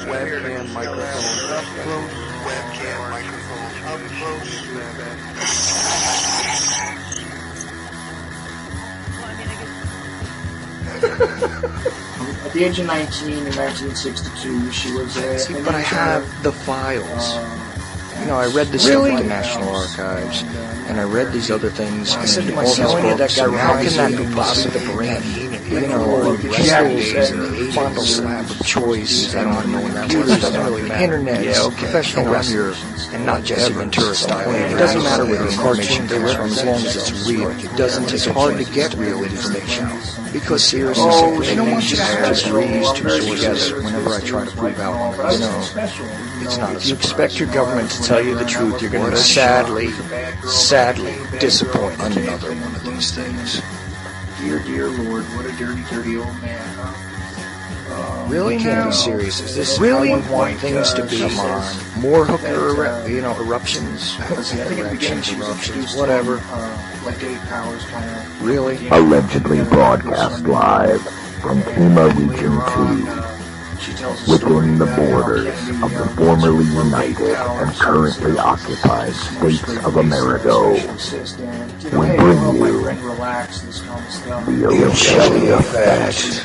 Webcam microphone up close. Webcam microphone up close. At the age of 19 in 1962, she was a... See, but I have the files. I read this stuff at the National Archives, and I read these other things. I said to myself, how can that be possible? The brain, pistols and fondle slab of choice, I don't know when that was, it doesn't really matter. Internet, professional wrestlers, and not just Ventura style. It doesn't matter where the information comes from as long as it's real. It's hard to get real information. Because seriously, they don't want you to just read two sources whenever I try to prove out. It's not. If you expect your government to tell you the truth, you're going to be sadly disappointed. Another one of these things. Dear Lord, what a dirty old man, huh? Really? Can't be serious. Is this really how you want things to be? Come on. More hooker, eruptions? Eruptions, whatever. Like 8 Powers kind of... Really? Allegedly broadcast live from Pima Region 2, within the borders of the formerly united and currently occupied states of America. We bring you the Ochelli Effect.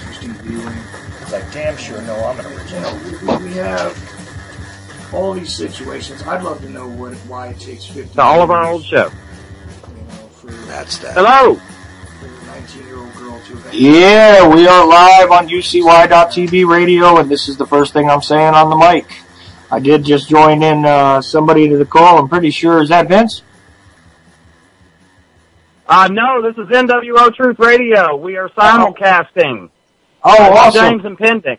I damn sure know I'm an original. We have all these situations. I'd love to know why it takes 50 to all of our old show. That's that. Hello. For your 19-year-old girl to Yeah, we are live on UCY.TV radio, and this is the first thing I'm saying on the mic. I did just join in somebody to the call. I'm pretty sure. Is that Vince? No, this is NWO Truth Radio. We are simulcasting. Oh, awesome. James and Pending.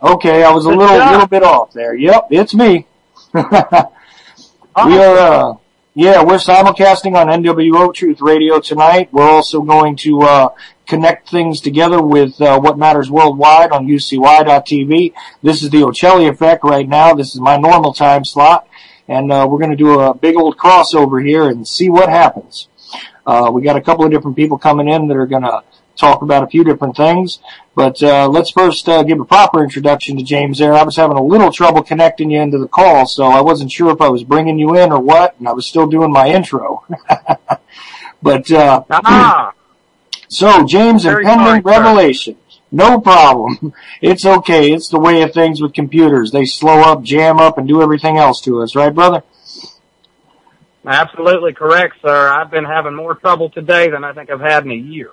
Okay, I was a little bit off there. Yep, it's me. We are, we're simulcasting on NWO Truth Radio tonight. We're also going to connect things together with What Matters Worldwide on UCY.TV. This is the Ochelli Effect right now. This is my normal time slot. And we're going to do a big old crossover here and see what happens. We got a couple of different people coming in that are going to talk about a few different things. But let's first give a proper introduction to James there. I was having a little trouble connecting you into the call, so I wasn't sure if I was bringing you in or what, and I was still doing my intro. But so, James and Pending Revelation. No problem. It's okay. It's the way of things with computers. They slow up, jam up, and do everything else to us. Right, brother? Absolutely correct, sir. I've been having more trouble today than I think I've had in a year.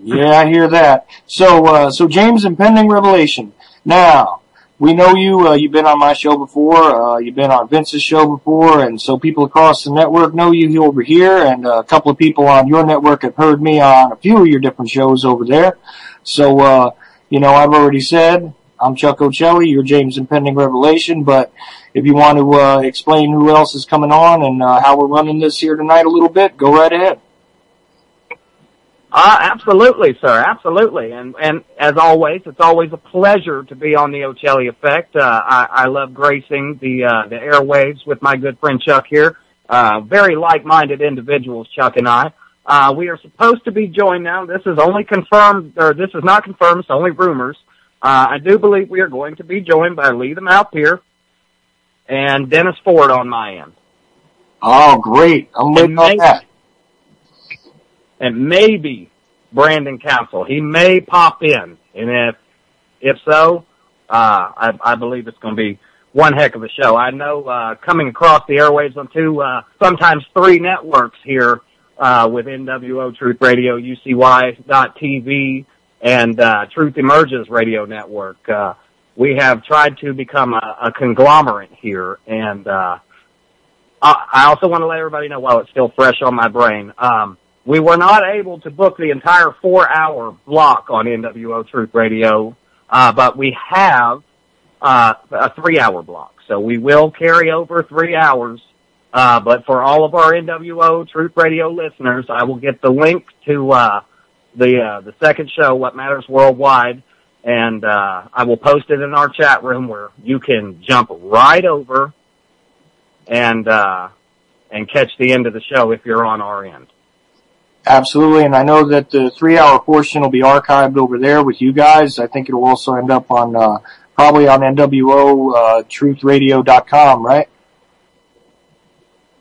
Yeah, I hear that. So James and Pending Revelation. Now, we know you, you've been on my show before, you've been on Vince's show before, and so people across the network know you over here, and a couple of people on your network have heard me on a few of your different shows over there. So, I've already said, I'm Chuck Ochelli, you're James and Pending Revelation, but if you want to explain who else is coming on and how we're running this here tonight a little bit, go right ahead. Absolutely, sir. Absolutely. And as always, it's always a pleasure to be on the Ochelli Effect. I love gracing the airwaves with my good friend Chuck here. Very like-minded individuals, Chuck and I. We are supposed to be joined now. This is only confirmed, or this is not confirmed, it's only rumors. I do believe we are going to be joined by Lee the Mouth here and Dennis Ford on my end. Oh, great. I'm waiting on that. And maybe Brandon Council. He may pop in. And if so, I believe it's going to be one heck of a show. I know, coming across the airwaves on two, sometimes three networks here, with NWO Truth Radio, UCY.TV, and, Truth Emerges Radio Network. We have tried to become a conglomerate here. And, I also want to let everybody know while it's still fresh on my brain, we were not able to book the entire 4-hour block on NWO Truth Radio, but we have a 3-hour block. So we will carry over 3 hours, but for all of our NWO Truth Radio listeners, I will get the link to the second show, What Matters Worldwide, and I will post it in our chat room where you can jump right over and catch the end of the show if you're on our end. Absolutely, and I know that the 3-hour portion will be archived over there with you guys. I think it will also end up on probably on NWO truthradio.com, right?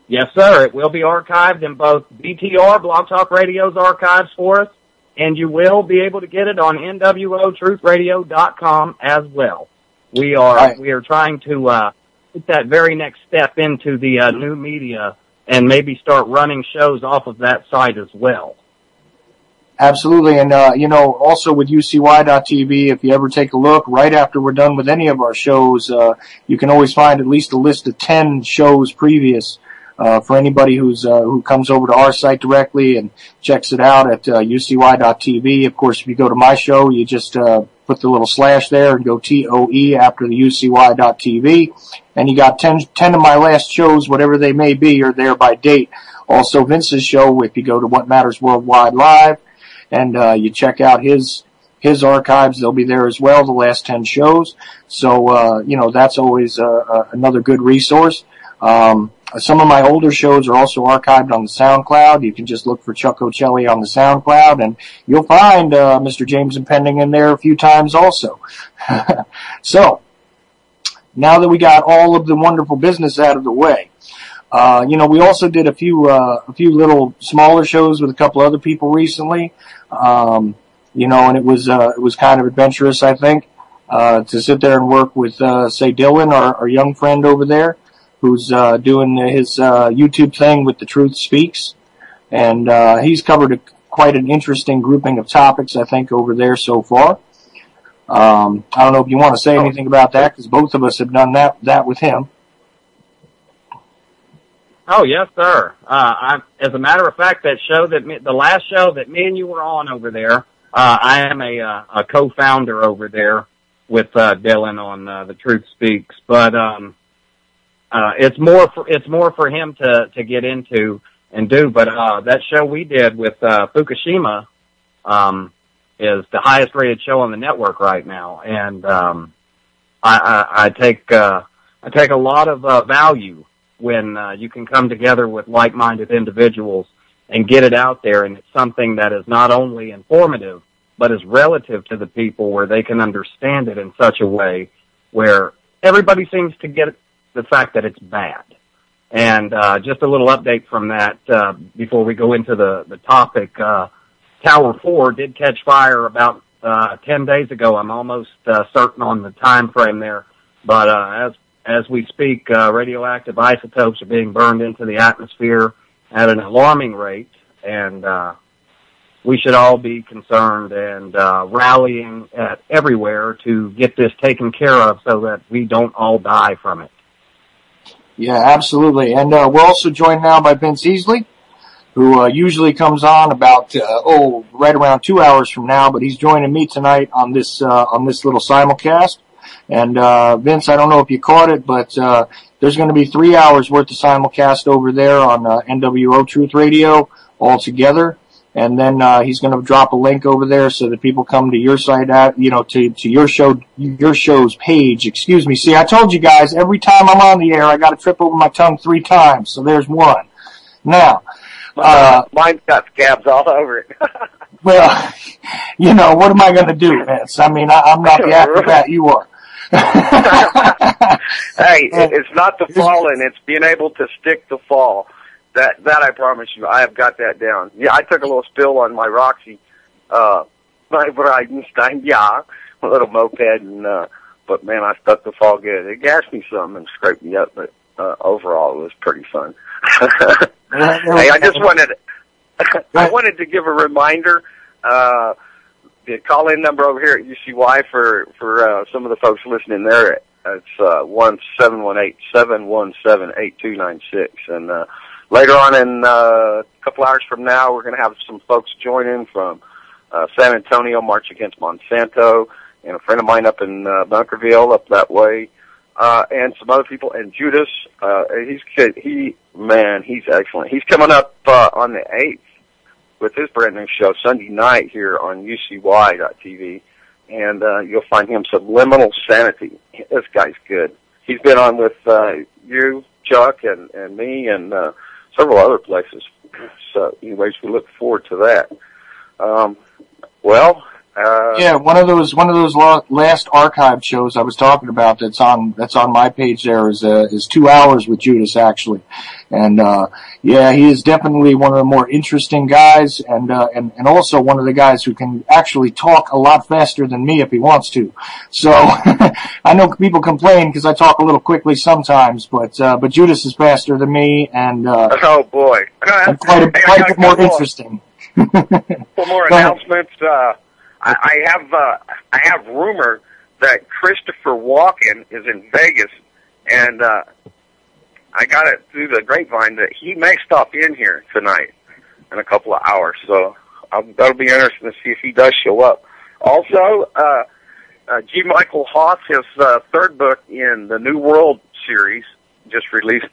Yes, sir. It will be archived in both BTR, Blog Talk Radio's archives for us, and you will be able to get it on NWOtruthradio.com as well. We are trying to put that very next step into the new media and maybe start running shows off of that site as well. Absolutely. And, also with UCY.TV, if you ever take a look, right after we're done with any of our shows, you can always find at least a list of 10 shows previous, for anybody who comes over to our site directly and checks it out at, UCY.TV. Of course, if you go to my show, you just, put the little slash there and go TOE after the UCY.TV. And you got 10 of my last shows, whatever they may be, are there by date. Also Vince's show, if you go to What Matters Worldwide Live, and you check out his archives, they'll be there as well, the last 10 shows. So, that's always another good resource. Some of my older shows are also archived on the SoundCloud. You can just look for Chuck Ochelli on the SoundCloud, and you'll find Mr. James Impending in there a few times also. So, now that we got all of the wonderful business out of the way, we also did a few little smaller shows with a couple other people recently. And it was kind of adventurous, I think, to sit there and work with, say, Dylan, our young friend over there, who's, doing his, YouTube thing with The Truth Speaks. And, he's covered quite an interesting grouping of topics, I think, over there so far. I don't know if you want to say anything about that, because both of us have done that with him. Oh, yes, sir. As a matter of fact, the last show that me and you were on over there, I am a co-founder over there with, Dylan on, The Truth Speaks. But, it's more for him to get into and do. But, that show we did with, Fukushima, is the highest rated show on the network right now. And, I take a lot of, value when you can come together with like-minded individuals and get it out there, and it's something that is not only informative, but is relative to the people where they can understand it in such a way where everybody seems to get the fact that it's bad. And just a little update from that before we go into the topic. Tower 4 did catch fire about 10 days ago. I'm almost certain on the time frame there. But as we speak, radioactive isotopes are being burned into the atmosphere at an alarming rate, and we should all be concerned and rallying everywhere to get this taken care of so that we don't all die from it. Yeah, absolutely. And we're also joined now by Vince Easley, who usually comes on about right around 2 hours from now, but he's joining me tonight on this little simulcast. And Vince, I don't know if you caught it, but there's going to be 3 hours worth of simulcast over there on NWO Truth Radio altogether. And then he's going to drop a link over there so that people come to your site to your show's page. Excuse me. See, I told you guys, every time I'm on the air, I got to trip over my tongue 3 times. So there's one. Now, mine's got scabs all over it. Well, what am I going to do, Vince? I mean, I'm not the acrobat you are. Hey, it's not the falling, it's being able to stick the fall. That I promise you, I have got that down. Yeah, I took a little spill on my Roxy, my Bridenstine, my little moped, and but man, I stuck the fall good. It gassed me some and scraped me up, but overall, it was pretty fun. Hey, I wanted to give a reminder. The call-in number over here at UCY for some of the folks listening there, it's 1-718-717-8296. And later on in a couple hours from now, we're going to have some folks join in from San Antonio, March Against Monsanto, and a friend of mine up in Bunkerville, up that way, and some other people. And Judas, he's excellent. He's coming up on the 8th. With his brand new show Sunday night here on UCY.TV, and you'll find him Subliminal Sanity. This guy's good. He's been on with you, Chuck, and me, and several other places. So, anyways, we look forward to that. Yeah, one of those last archived shows I was talking about that's on my page there is 2 hours with Judas actually, and yeah, he is definitely one of the more interesting guys, and also one of the guys who can actually talk a lot faster than me if he wants to. So I know people complain because I talk a little quickly sometimes, but Judas is faster than me, and oh boy, and quite a bit more interesting. Some more announcements. I have rumor that Christopher Walken is in Vegas, and I got it through the grapevine that he may stop in here tonight in a couple of hours. So that'll be interesting to see if he does show up. Also, G. Michael Haas, his third book in the New World series, just released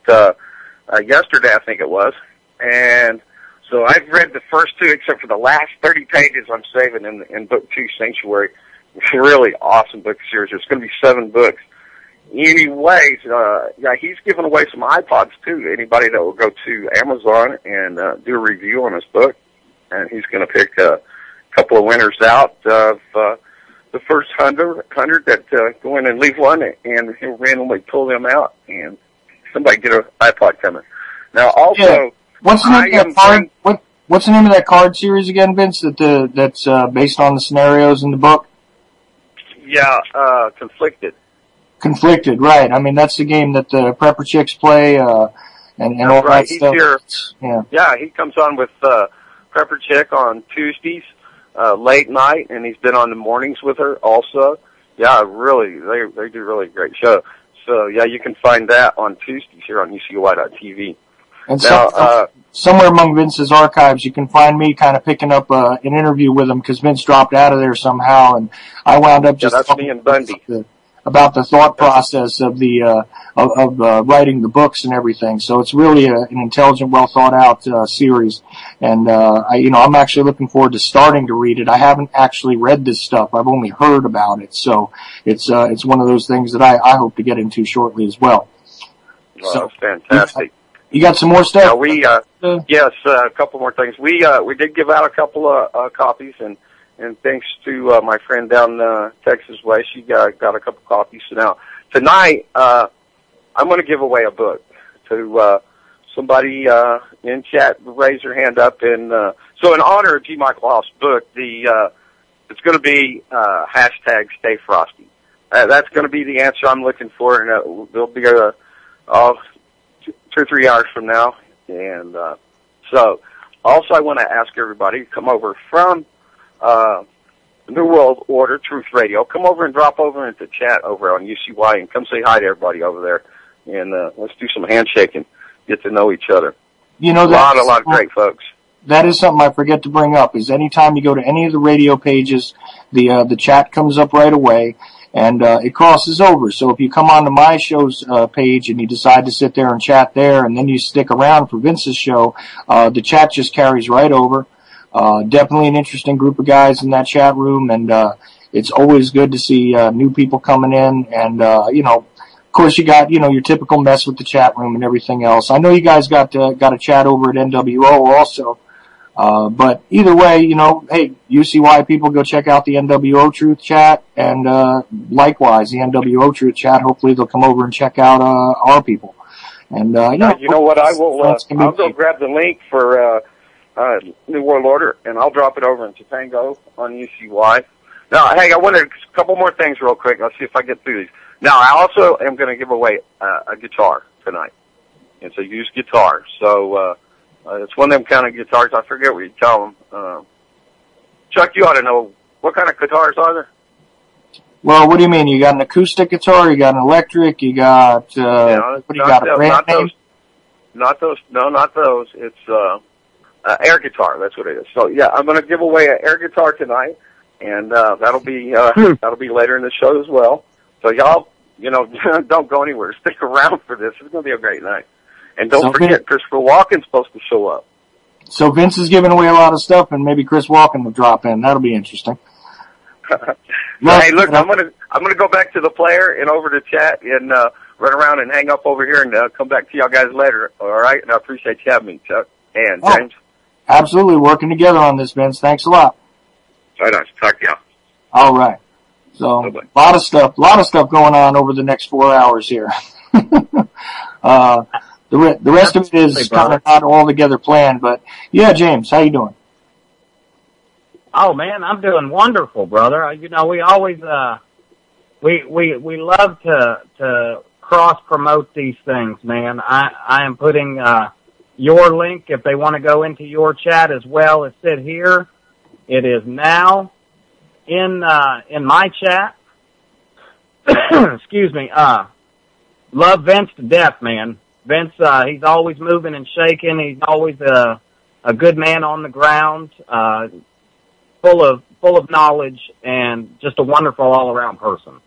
yesterday, I think it was, and so I've read the first 2, except for the last 30 pages I'm saving in book 2, Sanctuary. It's a really awesome book series. There's going to be 7 books. Anyways, yeah, he's giving away some iPods too to anybody that will go to Amazon and do a review on his book. And he's going to pick a couple of winners out of the first 100 that go in and leave one, and he'll randomly pull them out, and somebody get an iPod coming. Now, also... Yeah. What's the name of that card? What's the name of that card series again, Vince? That's based on the scenarios in the book. Yeah, Conflicted. Conflicted, right? I mean, that's the game that the prepper chicks play, and all right. that stuff. Yeah, he comes on with prepper chick on Tuesdays, late night, and he's been on the mornings with her also. Yeah, really, they do really great show. So yeah, you can find that on Tuesdays here on UCY.TV. And now, somewhere among Vince's archives, you can find me kind of picking up an interview with him because Vince dropped out of there somehow, and I wound up just that's me and Bundy about the thought process of the writing the books and everything. So it's really an intelligent, well thought out series, and I'm actually looking forward to starting to read it. I haven't actually read this stuff; I've only heard about it. So it's one of those things that I hope to get into shortly as well. Well, so that's fantastic. You got some more stuff? Yeah, yes, a couple more things. We did give out a couple of copies, and thanks to my friend down Texas way, she got a couple copies. So now tonight, I'm going to give away a book to somebody in chat. Raise your hand up, and so in honor of G. Michael Hoff's book, it's going to be hashtag Stay Frosty. That's going to be the answer I'm looking for, and there'll be 2 or 3 hours from now. And so also I want to ask everybody to come over from New World Order, Truth Radio. Come over and drop over into chat over on UCY and come say hi to everybody over there. And let's do some handshaking, get to know each other. You know, a lot of great folks. That is something I forget to bring up, is anytime you go to any of the radio pages, the chat comes up right away. And it crosses over. So if you come onto my show's page and you decide to sit there and chat there, and then you stick around for Vince's show, the chat just carries right over. Definitely an interesting group of guys in that chat room, and it's always good to see new people coming in. And of course, you got your typical mess with the chat room and everything else. I know you guys got a chat over at NWO also. But either way, hey, UCY people, go check out the NWO Truth chat, and likewise, the NWO Truth chat. Hopefully they'll come over and check out our people. And you know what, I'll go grab the link for New World Order, and I'll drop it over into Tango on UCY. Now, hey, I wanted a couple more things real quick. I'll see if I get through these. Now, I also am going to give away a guitar tonight. It's a used guitar. So, it's one of them kind of guitars. I forget what you call them. Chuck, you ought to know. What kind of guitars are there? Well, what do you mean? You got an acoustic guitar? You got an electric? You got, what do you got, a brand name? Not those. No, not those. It's air guitar. That's what it is. So, yeah, I'm going to give away an air guitar tonight, and that'll be later in the show as well. So, y'all, don't go anywhere. Stick around for this. It's going to be a great night. And don't forget, Christopher Walken's supposed to show up. So Vince is giving away a lot of stuff, and maybe Chris Walken will drop in. That'll be interesting. Hey, look, I'm gonna go back to the player and over to chat and run around and hang up over here and come back to y'all guys later. All right, and I appreciate you having me, Chuck and James. Absolutely, working together on this, Vince. Thanks a lot. All right, talk to y'all. All right. So a lot of stuff going on over the next 4 hours here. The rest of it is kind of not all together planned, but yeah, James, how you doing? Oh man, I'm doing wonderful, brother. You know, we always we love to cross promote these things, man. I am putting your link if they want to go into your chat as well as sit here. It is now in my chat. Excuse me. Love Vince to death, man. Vince, he's always moving and shaking. He's always a good man on the ground, full of knowledge, and just a wonderful all around person.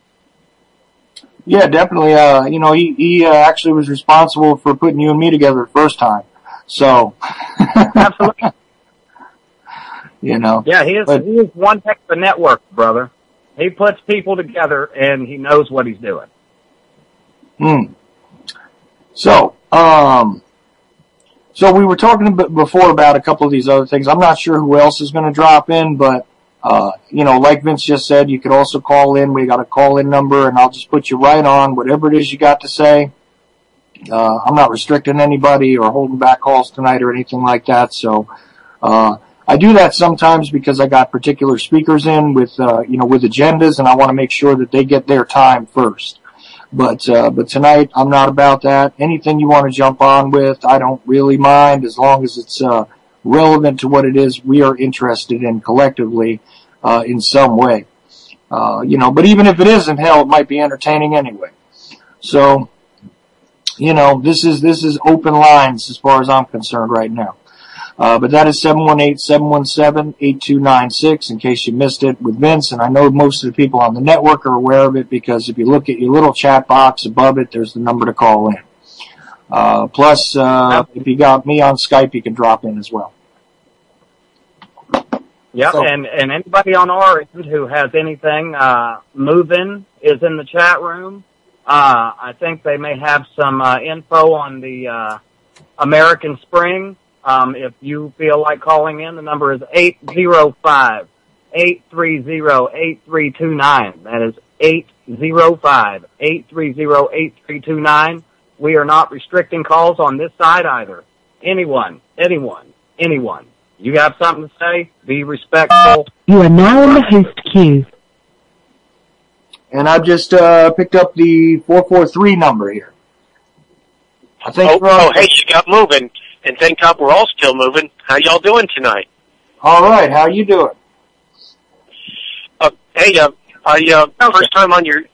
Yeah, definitely. You know, he actually was responsible for putting you and me together the first time. So, absolutely. You know. Yeah, he is one heck of a network, brother. He puts people together, and he knows what he's doing. So, so we were talking before about a couple of these other things. I'm not sure who else is going to drop in, but, you know, like Vince just said, you could also call in. We got a call-in number, and I'll just put you right on whatever it is you got to say. I'm not restricting anybody or holding back calls tonight or anything like that. So, I do that sometimes because I got particular speakers in with, you know, with agendas, and I want to make sure that they get their time first. But tonight I'm not about that. Anything you want to jump on with, I don't really mind as long as it's, relevant to what it is we are interested in collectively, in some way. You know, but even if it isn't, hell, it might be entertaining anyway. So, you know, this is open lines as far as I'm concerned right now. But that is 718-717-8296 in case you missed it with Vince. And I know most of the people on the network are aware of it because if you look at your little chat box above it, there's the number to call in. Plus, if you got me on Skype, you can drop in as well. Yep, so, and anybody on our end who has anything, moving is in the chat room. I think they may have some, info on the, American Spring. If you feel like calling in, the number is 805-830-8329. That is 805-830-8329. We are not restricting calls on this side either. Anyone. You have something to say? Be respectful. You are now in the host queue. And I've just picked up the 443 number here. I think hey, you got moving. And thank God we're all still moving. How y'all doing tonight? All right. How you doing? Hey, first time on your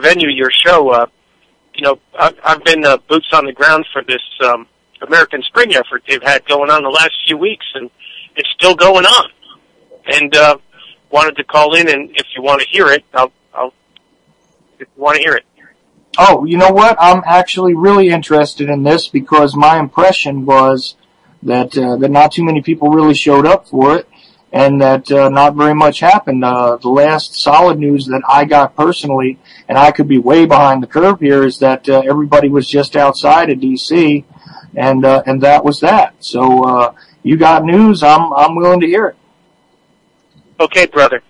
venue, your show. You know, I've been boots on the ground for this American Spring effort they've had going on the last few weeks, and it's still going on. And wanted to call in, and if you want to hear it, I'll if you want to hear it. Oh, you know what? I'm actually really interested in this because my impression was that not too many people really showed up for it, and that not very much happened. The last solid news that I got personally, and I could be way behind the curve here, is that everybody was just outside of D.C., and that was that. So you got news? I'm willing to hear it. Okay, brother.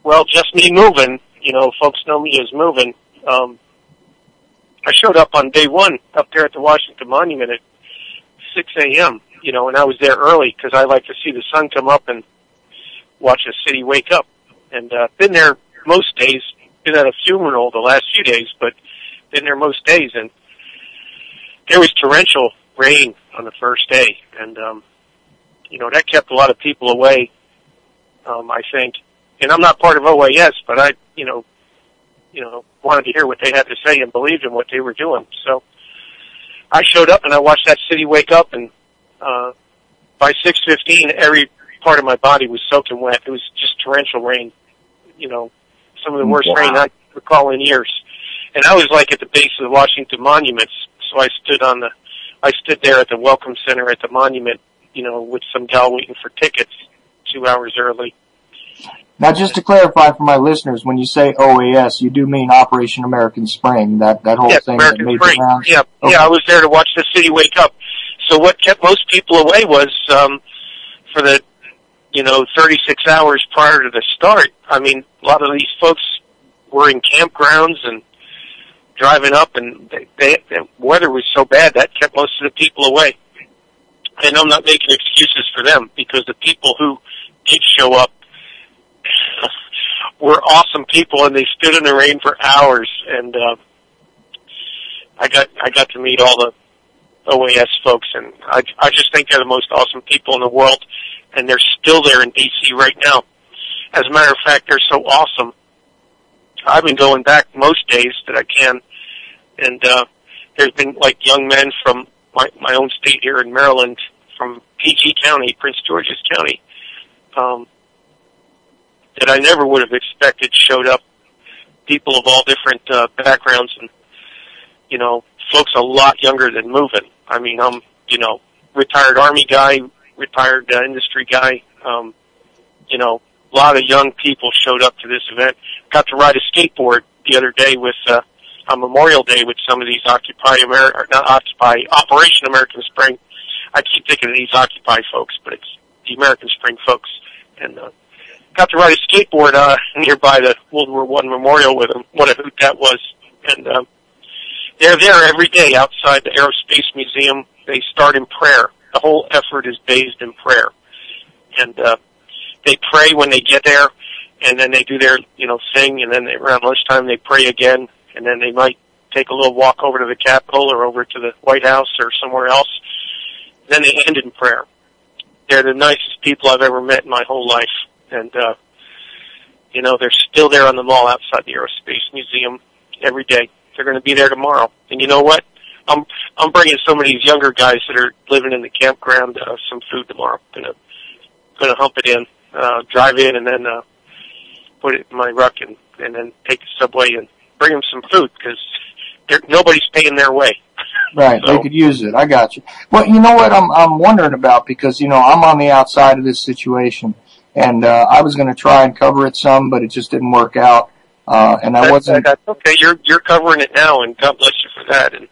Well, just me moving. You know, folks know me as moving. I showed up on day one up there at the Washington Monument at 6 a.m., you know, and I was there early because I like to see the sun come up and watch the city wake up. And been there most days, been at a funeral the last few days, but been there most days. And there was torrential rain on the first day. And, you know, that kept a lot of people away, I think. And I'm not part of OAS, but I, you know, wanted to hear what they had to say and believed in what they were doing. So I showed up and I watched that city wake up, and by 6:15, every part of my body was soaking wet. It was just torrential rain, you know, some of the worst rain I recall in years. And I was like at the base of the Washington Monuments, so I stood there at the Welcome Center at the monument, you know, with some gal waiting for tickets 2 hours early. Now, just to clarify for my listeners, when you say OAS, you do mean Operation American Spring, that whole thing American that made Spring. the rounds? Yeah, okay. Yeah, I was there to watch the city wake up. So what kept most people away was for the 36 hours prior to the start, I mean, a lot of these folks were in campgrounds and driving up, and the weather was so bad that kept most of the people away. And I'm not making excuses for them, because the people who did show up were awesome people, and they stood in the rain for hours. And I got to meet all the OAS folks, and I just think they're the most awesome people in the world, and they're still there in D.C. right now. As a matter of fact, they're so awesome. I've been going back most days that I can, and there's been like young men from my own state here in Maryland, from PG County, Prince George's County, that I never would have expected showed up. People of all different backgrounds, and folks a lot younger than moving. I mean, I'm retired Army guy, retired industry guy. A lot of young people showed up to this event. Got to ride a skateboard the other day with on Memorial Day with some of these Operation American Spring. I keep thinking of these Occupy folks, but it's the American Spring folks. And got to ride a skateboard nearby the World War I Memorial with them. What a hoot that was. And they're there every day outside the Aerospace Museum. They start in prayer. The whole effort is based in prayer. And they pray when they get there, and then they do their, thing, and then around lunchtime they pray again, and then they might take a little walk over to the Capitol or over to the White House or somewhere else. Then they end in prayer. They're the nicest people I've ever met in my whole life. And, they're still there on the mall outside the Aerospace Museum every day. They're going to be there tomorrow. And you know what? I'm bringing some of these younger guys that are living in the campground some food tomorrow. Gonna hump it in, drive in, and then put it in my ruck, and then take the subway and bring them some food, because nobody's paying their way. Right, so they could use it. I got you. Well, you know what I'm wondering about, because I'm on the outside of this situation, and I was going to try and cover it some, but it just didn't work out. And I wasn't. That's okay. You're covering it now, and God bless you for that. And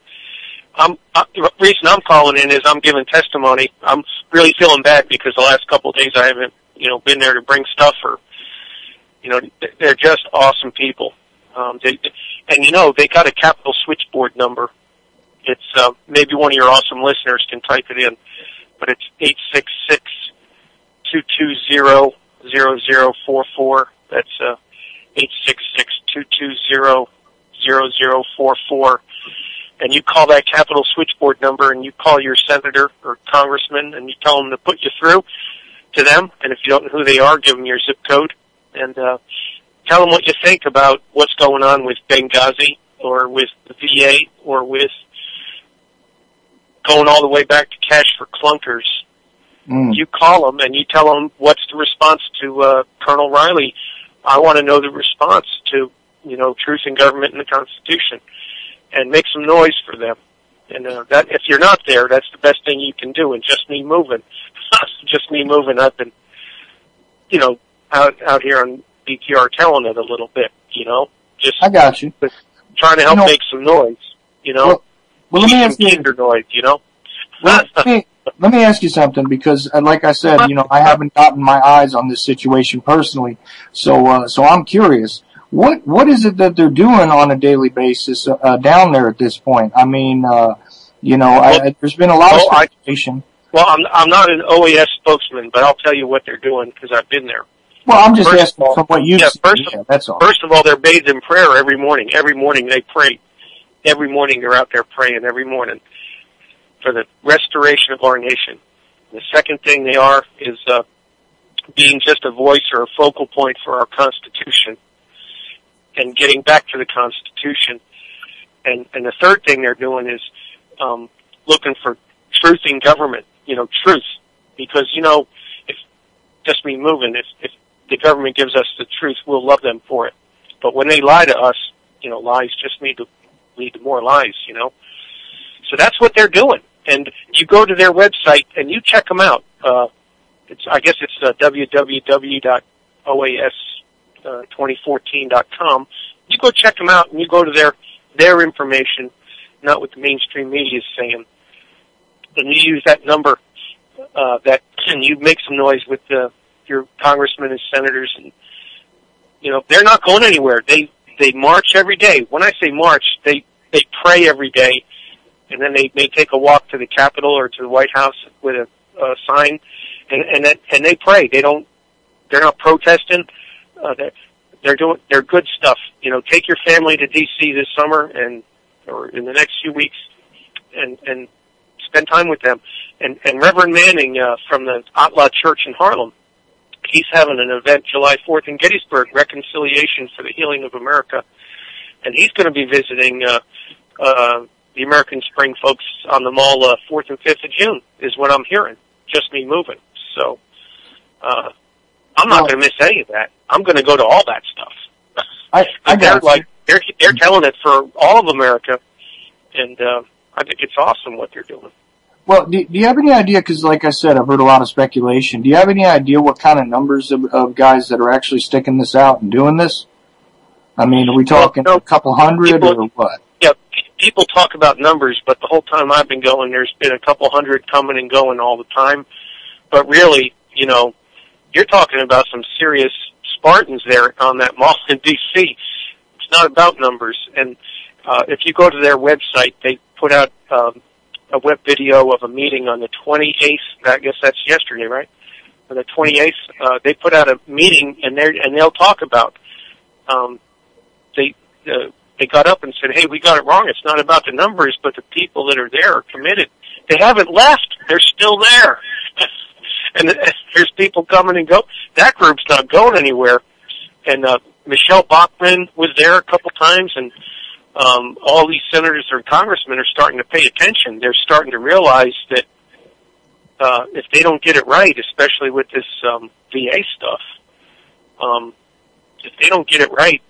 the reason I'm calling in is I'm giving testimony. I'm really feeling bad because the last couple of days I haven't, been there to bring stuff, or, they're just awesome people. They got a capital switchboard number. It's maybe one of your awesome listeners can type it in, but it's 866-220-0044. That's 866-220-0044. And you call that capital switchboard number, and you call your senator or congressman, and you tell them to put you through to them. And if you don't know who they are, give them your zip code, and tell them what you think about what's going on with Benghazi, or with the VA, or with going all the way back to Cash for Clunkers. You call them and you tell them what's the response to Colonel Riley. I want to know the response to, truth in government and the Constitution, and make some noise for them. And that, if you're not there, that's the best thing you can do. And just me moving, I've been, out here on BTR telling it a little bit, just I got you. Trying to help make some noise, Well, let me ask you. Noise, Well, let me ask you something, because, like I said, I haven't gotten my eyes on this situation personally, so I'm curious. What is it that they're doing on a daily basis down there at this point? I mean, there's been a lot of speculation. I'm not an OAS spokesman, but I'll tell you what they're doing, because I've been there. Well, I'm just asking from what you've seen. That's all. First of all, they're bathed in prayer every morning. Every morning they pray. Every morning they're out there praying, every morning, for the restoration of our nation. The second thing they are is being just a voice or a focal point for our Constitution, and getting back to the Constitution. And the third thing they're doing is looking for truth in government, truth. Because, if just me moving, if the government gives us the truth, we'll love them for it. But when they lie to us, lies just lead to more lies, So that's what they're doing. And you go to their website and you check them out. I guess it's www.oas2014.com. You go check them out, and you go to their information, not what the mainstream media is saying. And you use that number, and you make some noise with the your congressmen and senators, and they're not going anywhere. They march every day. When I say march, they pray every day, and then they may take a walk to the Capitol or to the White House with a sign, and they pray. They're not protesting. They're good stuff. Take your family to D.C. this summer or in the next few weeks, and spend time with them. And Reverend Manning from the Outlaw Church in Harlem, he's having an event July 4th in Gettysburg, Reconciliation for the Healing of America, and he's going to be visiting the American Spring folks on the mall 4th and 5th of June, is what I'm hearing. Just me moving. So I'm not going to miss any of that. I'm going to go to all that stuff. They're telling it for all of America, and I think it's awesome what they're doing. Well, do you have any idea, because like I said, I've heard a lot of speculation, do you have any idea what kind of numbers of guys that are actually sticking this out and doing this? I mean, are we talking a couple hundred or what? Yeah, people talk about numbers, but the whole time I've been going, there's been a couple hundred coming and going all the time. But really, you're talking about some serious Spartans there on that mall in D.C. It's not about numbers. And if you go to their website, they put out a web video of a meeting on the 28th. I guess that's yesterday, right? On the 28th, they put out a meeting, and they'll talk about. They got up and said, "Hey, we got it wrong. It's not about the numbers, but the people that are there are committed. They haven't left. They're still there." And there's people coming and go. That group's not going anywhere. And Michelle Bachmann was there a couple times, and all these senators and congressmen are starting to pay attention. They're starting to realize that if they don't get it right, especially with this VA stuff, if they don't get it right,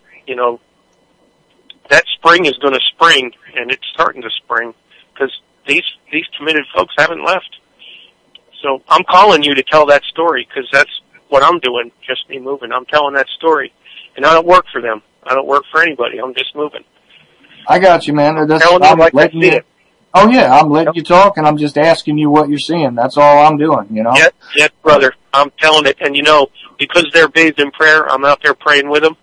that spring is going to spring, and it's starting to spring, because these committed folks haven't left. So I'm calling you to tell that story, because that's what I'm doing, just me moving. I'm telling that story, and I don't work for them. I don't work for anybody. I'm just moving. I got you, man. I'm letting you. Oh yeah, I'm letting you talk, and I'm just asking you what you're seeing. That's all I'm doing, Yes, brother. I'm telling it, and because they're bathed in prayer, I'm out there praying with them.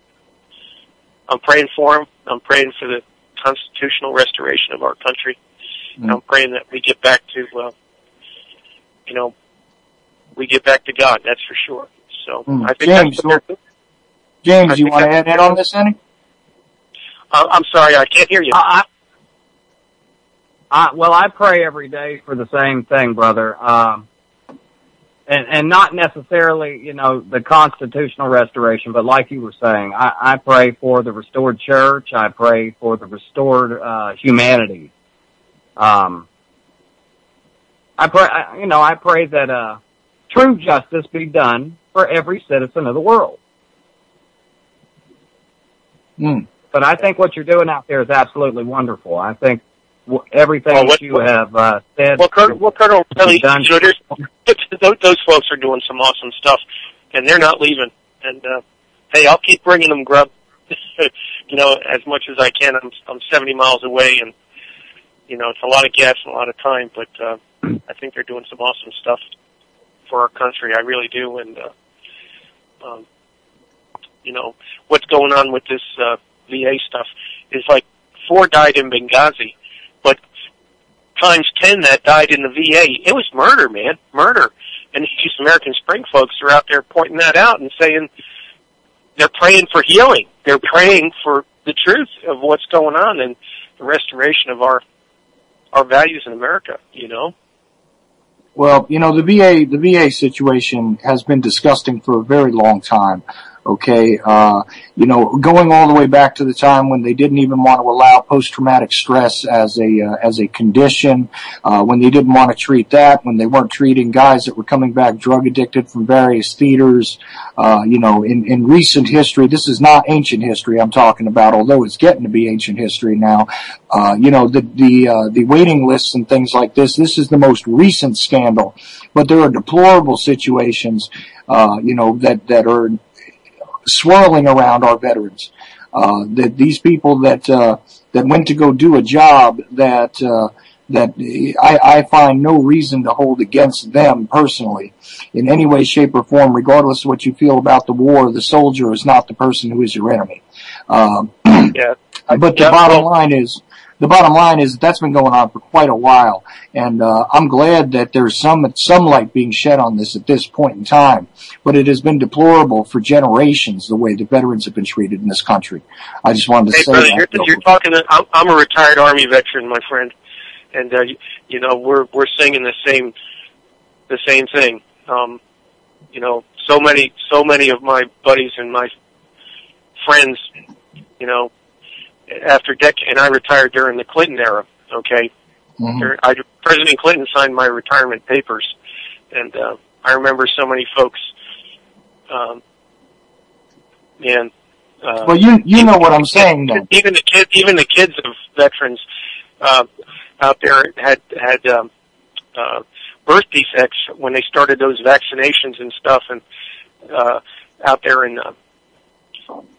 I'm praying for them. I'm praying for the constitutional restoration of our country. And I'm praying that we get back to, we get back to God. That's for sure. So I think James, that's what James, you want to add in on this, any? I'm sorry, I can't hear you. Well, I pray every day for the same thing, brother. And not necessarily, the constitutional restoration, but like you were saying, I pray for the restored church. I pray for the restored humanity. I pray that true justice be done for every citizen of the world. But I think what you're doing out there is absolutely wonderful. I think everything that you have said. Well, Colonel, really, those folks are doing some awesome stuff, and they're not leaving. And hey, I'll keep bringing them grub, as much as I can. I'm 70 miles away, and it's a lot of gas and a lot of time, but I think they're doing some awesome stuff for our country. I really do, and what's going on with this VA stuff is like 4 died in Benghazi. But times 10 that died in the VA, it was murder, man, murder. And these American Spring folks are out there pointing that out and saying they're praying for healing. They're praying for the truth of what's going on and the restoration of our values in America, Well, the VA situation has been disgusting for a very long time. Okay, going all the way back to the time when they didn't even want to allow post-traumatic stress as a condition, when they didn't want to treat that, when they weren't treating guys that were coming back drug addicted from various theaters, in recent history. This is not ancient history I'm talking about, although it's getting to be ancient history now. The waiting lists and things like this. This is the most recent scandal, but there are deplorable situations, that are swirling around our veterans. That these people that went to go do a job that that I find no reason to hold against them personally in any way, shape, or form, regardless of what you feel about the war. The soldier is not the person who is your enemy. Yeah. But the bottom line is that's been going on for quite a while, and I'm glad that there's some light being shed on this at this point in time. But it has been deplorable for generations the way the veterans have been treated in this country. I just wanted to say brother, that. You're talking. I'm a retired Army veteran, my friend, and you know we're singing the same thing. You know, so many of my buddies and my friends, you know, and I retired during the Clinton era, okay? Mm-hmm. President Clinton signed my retirement papers, and I remember so many folks, well, you know what I'm saying, though. Even the kids of veterans out there had birth defects when they started those vaccinations and stuff, and out there in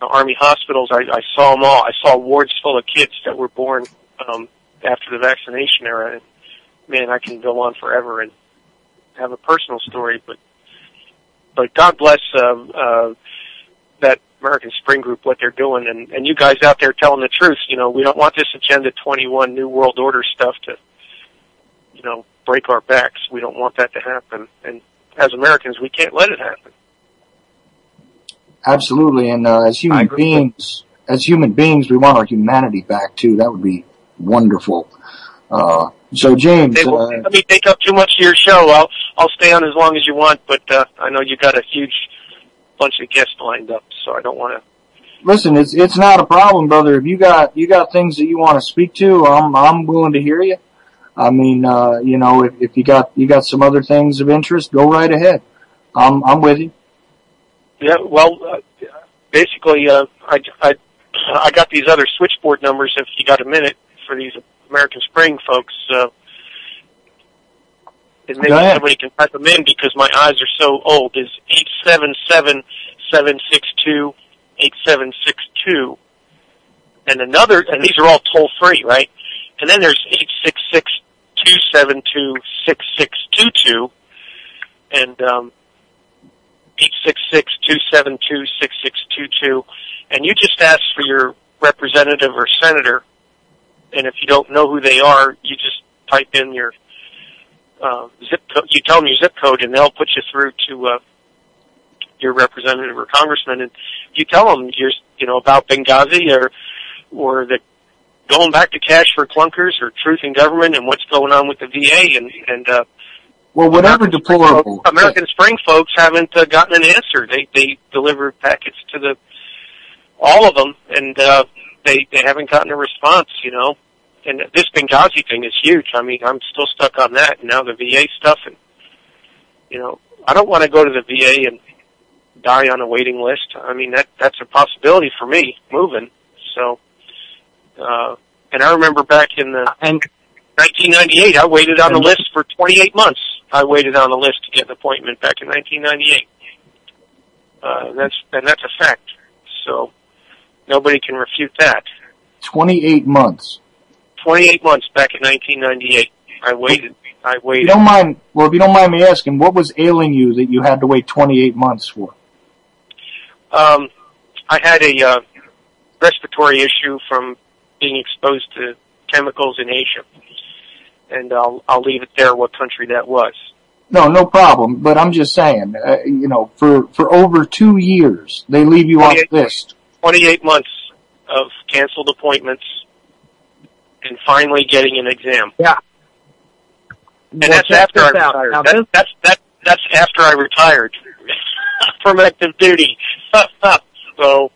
Army hospitals, I saw them all. I saw wards full of kids that were born after the vaccination era. And, man, I can go on forever and have a personal story, but God bless that American Spring Group, what they're doing, and you guys out there telling the truth. You know, we don't want this Agenda 21 New World Order stuff to, you know, break our backs. We don't want that to happen, and as Americans, we can't let it happen. Absolutely, and as human beings, we want our humanity back too. That would be wonderful. So, James, let me take up too much of your show. I'll stay on as long as you want, but I know you got a huge bunch of guests lined up, so I don't want to. Listen, it's not a problem, brother. If you got things that you want to speak to, I'm willing to hear you. I mean, you know, if you got some other things of interest, go right ahead. I'm with you. Yeah, well, basically, I got these other switchboard numbers. If you got a minute for these American Spring folks, and maybe somebody can type them in because my eyes are so old. Is 877-762-8762, and these are all toll free, right? And then there's 866-272-6622, and 866-272-6622, and you just ask for your representative or senator, and if you don't know who they are, you just type in your zip code. You tell them your zip code, and they'll put you through to your representative or congressman, and you tell them about Benghazi or the going back to cash for clunkers or truth in government and what's going on with the VA and well, whatever deplorable. American Spring folks haven't gotten an answer. They delivered packets to all of them, and they haven't gotten a response. You know, and this Benghazi thing is huge. I mean, I'm still stuck on that. And now the VA stuff, and you know, I don't want to go to the VA and die on a waiting list. I mean, that's a possibility for me moving. So, and I remember back in 1998, I waited on the list for 28 months. I waited on the list to get an appointment back in 1998. That's a fact. So nobody can refute that. 28 months. 28 months back in 1998. I waited. If you don't mind me asking, what was ailing you that you had to wait 28 months for? I had a respiratory issue from being exposed to chemicals in Asia. And I'll leave it there what country that was. No problem. But I'm just saying, for over 2 years, they leave you on the list. 28 months of canceled appointments and finally getting an exam. Yeah. And that's after I retired. That's after I retired from active duty. So,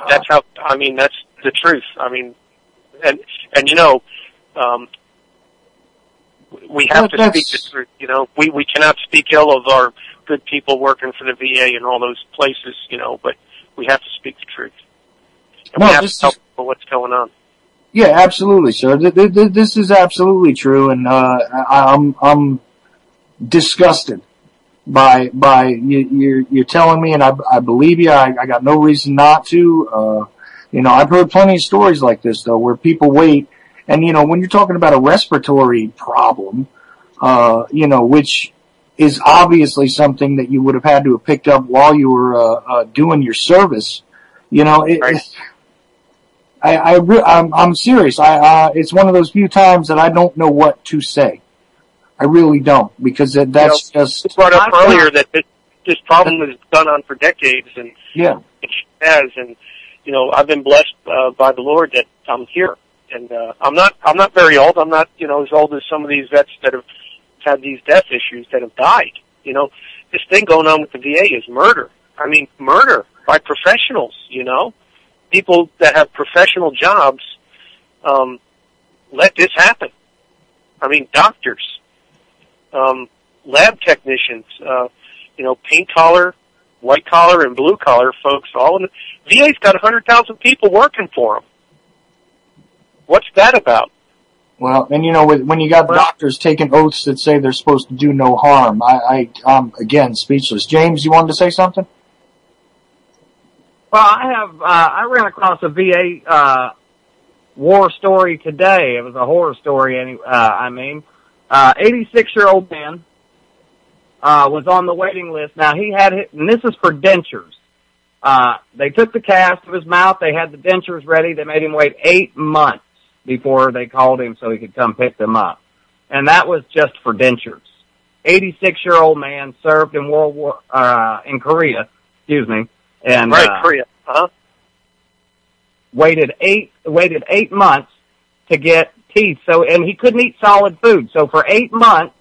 that's how, that's the truth. And we have to speak the truth. We cannot speak ill of our good people working for the VA and all those places, but we have to speak the truth. And we have to tell people what's going on. Yeah, absolutely, sir. This is absolutely true, and I'm disgusted by you're telling me, and I believe you. I got no reason not to. I've heard plenty of stories like this though, where people wait And, when you're talking about a respiratory problem, which is obviously something that you would have had to have picked up while you were doing your service, Right. I'm serious. It's one of those few times that I don't know what to say. I really don't, because that's just... You brought up earlier that this problem has gone on for decades, and yeah, it has, and I've been blessed by the Lord that I'm here, and I'm not very old. I'm not as old as some of these vets that have had these death issues that have died. This thing going on with the VA is murder. I mean, murder by professionals. People that have professional jobs let this happen. I mean, doctors, lab technicians, paint collar, white collar, and blue collar folks. All in the VA's got 100,000 people working for them. What's that about? Well, and when you got doctors taking oaths that say they're supposed to do no harm, I'm again speechless. James, you wanted to say something? Well, I ran across a VA war story today. It was a horror story. 86-year-old man was on the waiting list. Now and this is for dentures. They took the cast of his mouth. They had the dentures ready. They made him wait 8 months before they called him so he could come pick them up. And that was just for dentures. 86-year-old man served in in Korea, and Korea. waited 8 months to get teeth. So, and he couldn't eat solid food. So for 8 months,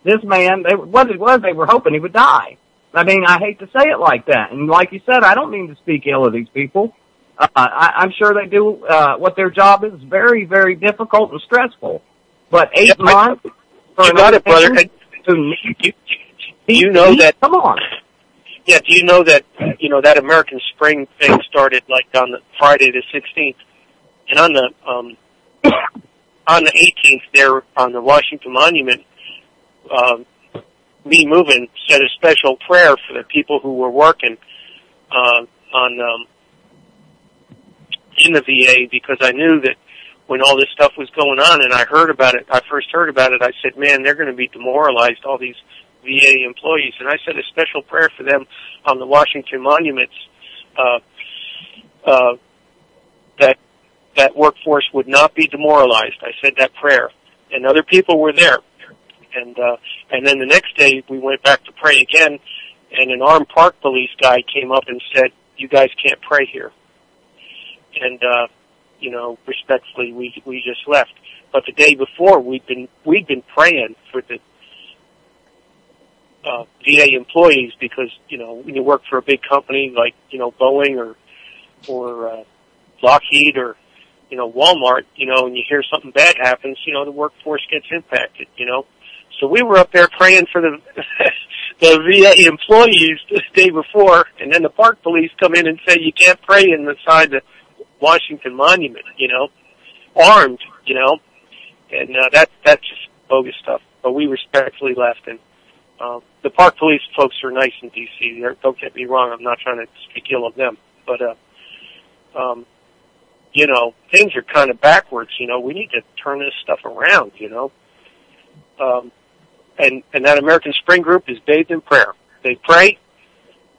this man, they were hoping he would die. I mean, I hate to say it like that. And like you said, I don't mean to speak ill of these people. I'm sure they do what their job is very, very difficult and stressful. But 8 months? You got it, brother. You know that. Come on. Yeah, do you know that, that American Spring thing started like on the Friday the 16th? And on the 18th there on the Washington Monument, me moving said a special prayer for the people who were working in the VA, because I knew that when all this stuff was going on and I first heard about it, I said, man, they're going to be demoralized, all these VA employees. And I said a special prayer for them on the Washington monuments, that workforce would not be demoralized. I said that prayer, and other people were there. And then the next day we went back to pray again, and an armed park police guy came up and said, you guys can't pray here. And, respectfully, we just left. But the day before, we'd been praying for the VA employees, because when you work for a big company like Boeing or Lockheed or Walmart, and you hear something bad happens, the workforce gets impacted. So we were up there praying for the the VA employees the day before, and then the park police come in and say you can't pray inside the Washington Monument, armed, and that's just bogus stuff. But we respectfully left, and the park police folks are nice in D.C. Don't get me wrong, I'm not trying to speak ill of them, but things are kind of backwards. We need to turn this stuff around. And that American Spring group is bathed in prayer. They pray,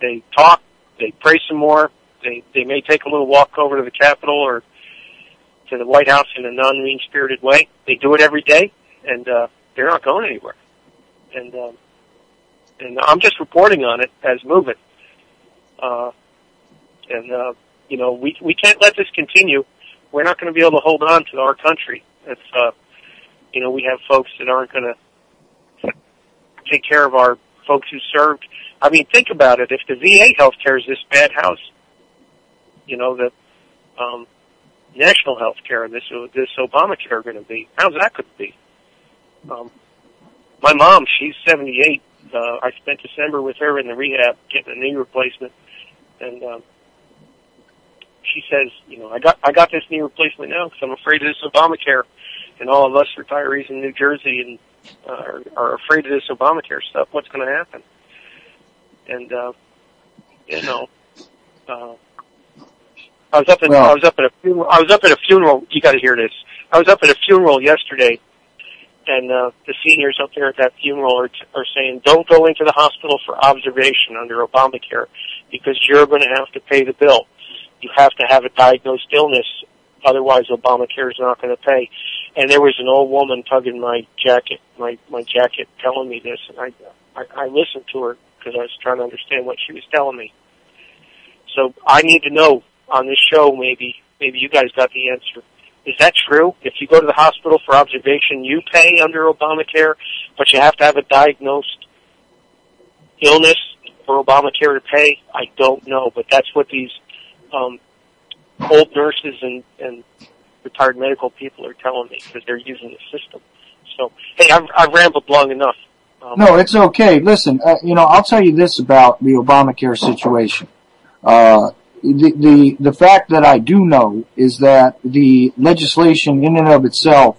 they talk, they pray some more. They may take a little walk over to the Capitol or to the White House in a non-mean-spirited way. They do it every day, and they're not going anywhere. And I'm just reporting on it as moving. We can't let this continue. We're not going to be able to hold on to our country if we have folks that aren't going to take care of our folks who served. I mean, think about it. If the VA healthcare is this bad, how's the national healthcare and this Obamacare going to be? How's that going to be? My mom, she's 78. I spent December with her in the rehab getting a knee replacement, and she says, I got this knee replacement now because I'm afraid of this Obamacare, and all of us retirees in New Jersey and are afraid of this Obamacare stuff. What's going to happen? And I was up at a funeral. You got to hear this. I was up at a funeral yesterday, and the seniors up there at that funeral are saying, don't go into the hospital for observation under Obamacare because you're going to have to pay the bill. You have to have a diagnosed illness, otherwise Obamacare is not going to pay. And there was an old woman tugging my jacket, my jacket, telling me this, and I listened to her because I was trying to understand what she was telling me. So I need to know on this show, maybe you guys got the answer. Is that true? If you go to the hospital for observation, you pay under Obamacare, but you have to have a diagnosed illness for Obamacare to pay? I don't know, but that's what these old nurses and retired medical people are telling me because they're using the system. So, hey, I've rambled long enough. No, it's okay. Listen, I'll tell you this about the Obamacare situation. The fact that I do know is that the legislation in and of itself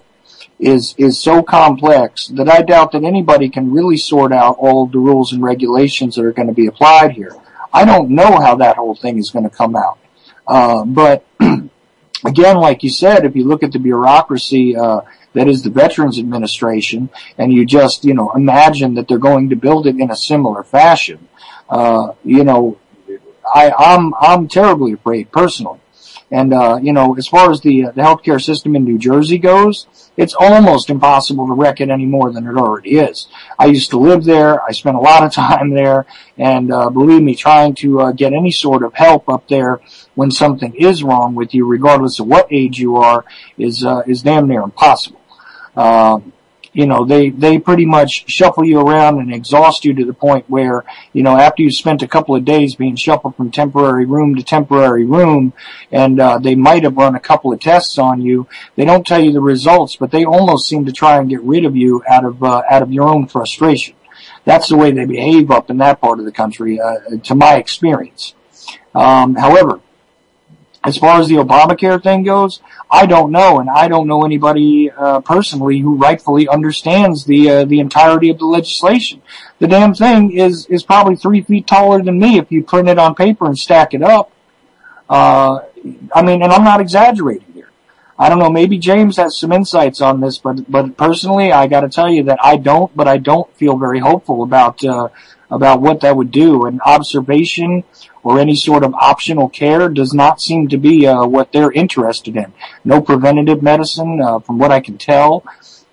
is so complex that I doubt that anybody can really sort out all of the rules and regulations that are going to be applied here. I don't know how that whole thing is going to come out. But again, like you said, if you look at the bureaucracy, that is the Veterans Administration, and you just, imagine that they're going to build it in a similar fashion, I'm terribly afraid personally. And, as far as the healthcare system in New Jersey goes, it's almost impossible to wreck it any more than it already is. I used to live there. I spent a lot of time there. And, believe me, trying to, get any sort of help up there when something is wrong with you, regardless of what age you are, is damn near impossible. They pretty much shuffle you around and exhaust you to the point where, after you've spent a couple of days being shuffled from temporary room to temporary room, and they might have run a couple of tests on you, they don't tell you the results, but they almost seem to try and get rid of you out of your own frustration. That's the way they behave up in that part of the country, to my experience. However, as far as the Obamacare thing goes, I don't know, and I don't know anybody personally who rightfully understands the entirety of the legislation. The damn thing is probably 3 feet taller than me if you print it on paper and stack it up. And I'm not exaggerating here. I don't know, maybe James has some insights on this, but personally, I got to tell you that I don't feel very hopeful about what that would do. And observation or any sort of optional care does not seem to be what they're interested in. No preventative medicine, from what I can tell,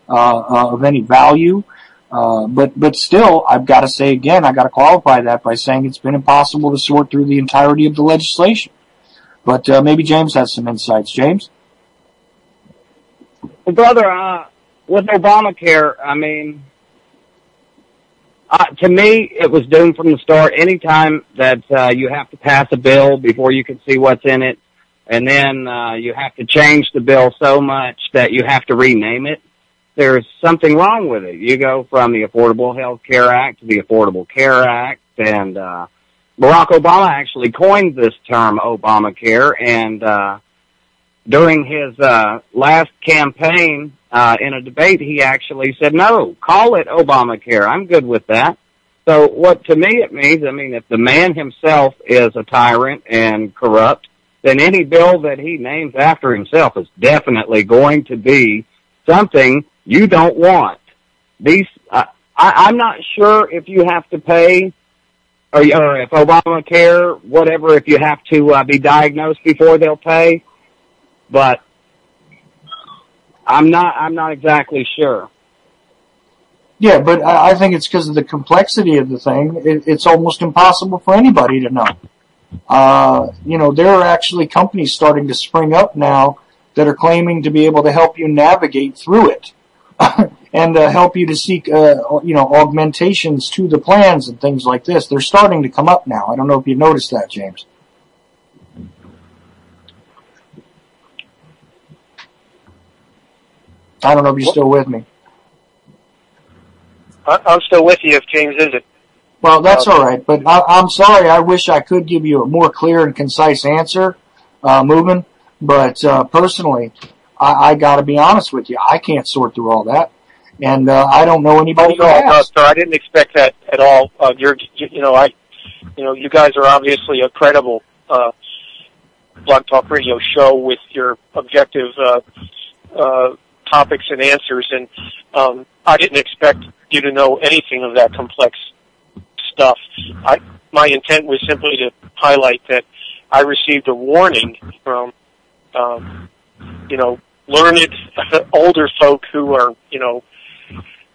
of any value. But still, I've got to say again, I got to qualify that by saying it's been impossible to sort through the entirety of the legislation. But maybe James has some insights. James? Well, brother, with Obamacare, to me, it was doomed from the start. Anytime that you have to pass a bill before you can see what's in it, and then you have to change the bill so much that you have to rename it, there's something wrong with it. You go from the Affordable Health Care Act to the Affordable Care Act, and Barack Obama actually coined this term, Obamacare, and during his last campaign, in a debate, he actually said, no, call it Obamacare. I'm good with that. So what to me it means, if the man himself is a tyrant and corrupt, then any bill that he names after himself is definitely going to be something you don't want. I'm not sure if you have to pay or if Obamacare, whatever, if you have to be diagnosed before they'll pay, but I'm not exactly sure. Yeah, but I think it's because of the complexity of the thing. It's almost impossible for anybody to know. There are actually companies starting to spring up now that are claiming to be able to help you navigate through it and help you to seek, augmentations to the plans and things like this. They're starting to come up now. I don't know if you noticed that, James. I don't know if you're still with me. I'm still with you if James isn't. Well, that's all right, but I'm sorry. I wish I could give you a more clear and concise answer, Movin', but personally, I got to be honest with you. I can't sort through all that, and I don't know anybody who has. No, sir, I didn't expect that at all. You guys are obviously a credible Blog Talk Radio show with your objective topics and answers, and I didn't expect you to know anything of that complex stuff. My intent was simply to highlight that I received a warning from, learned older folk who are,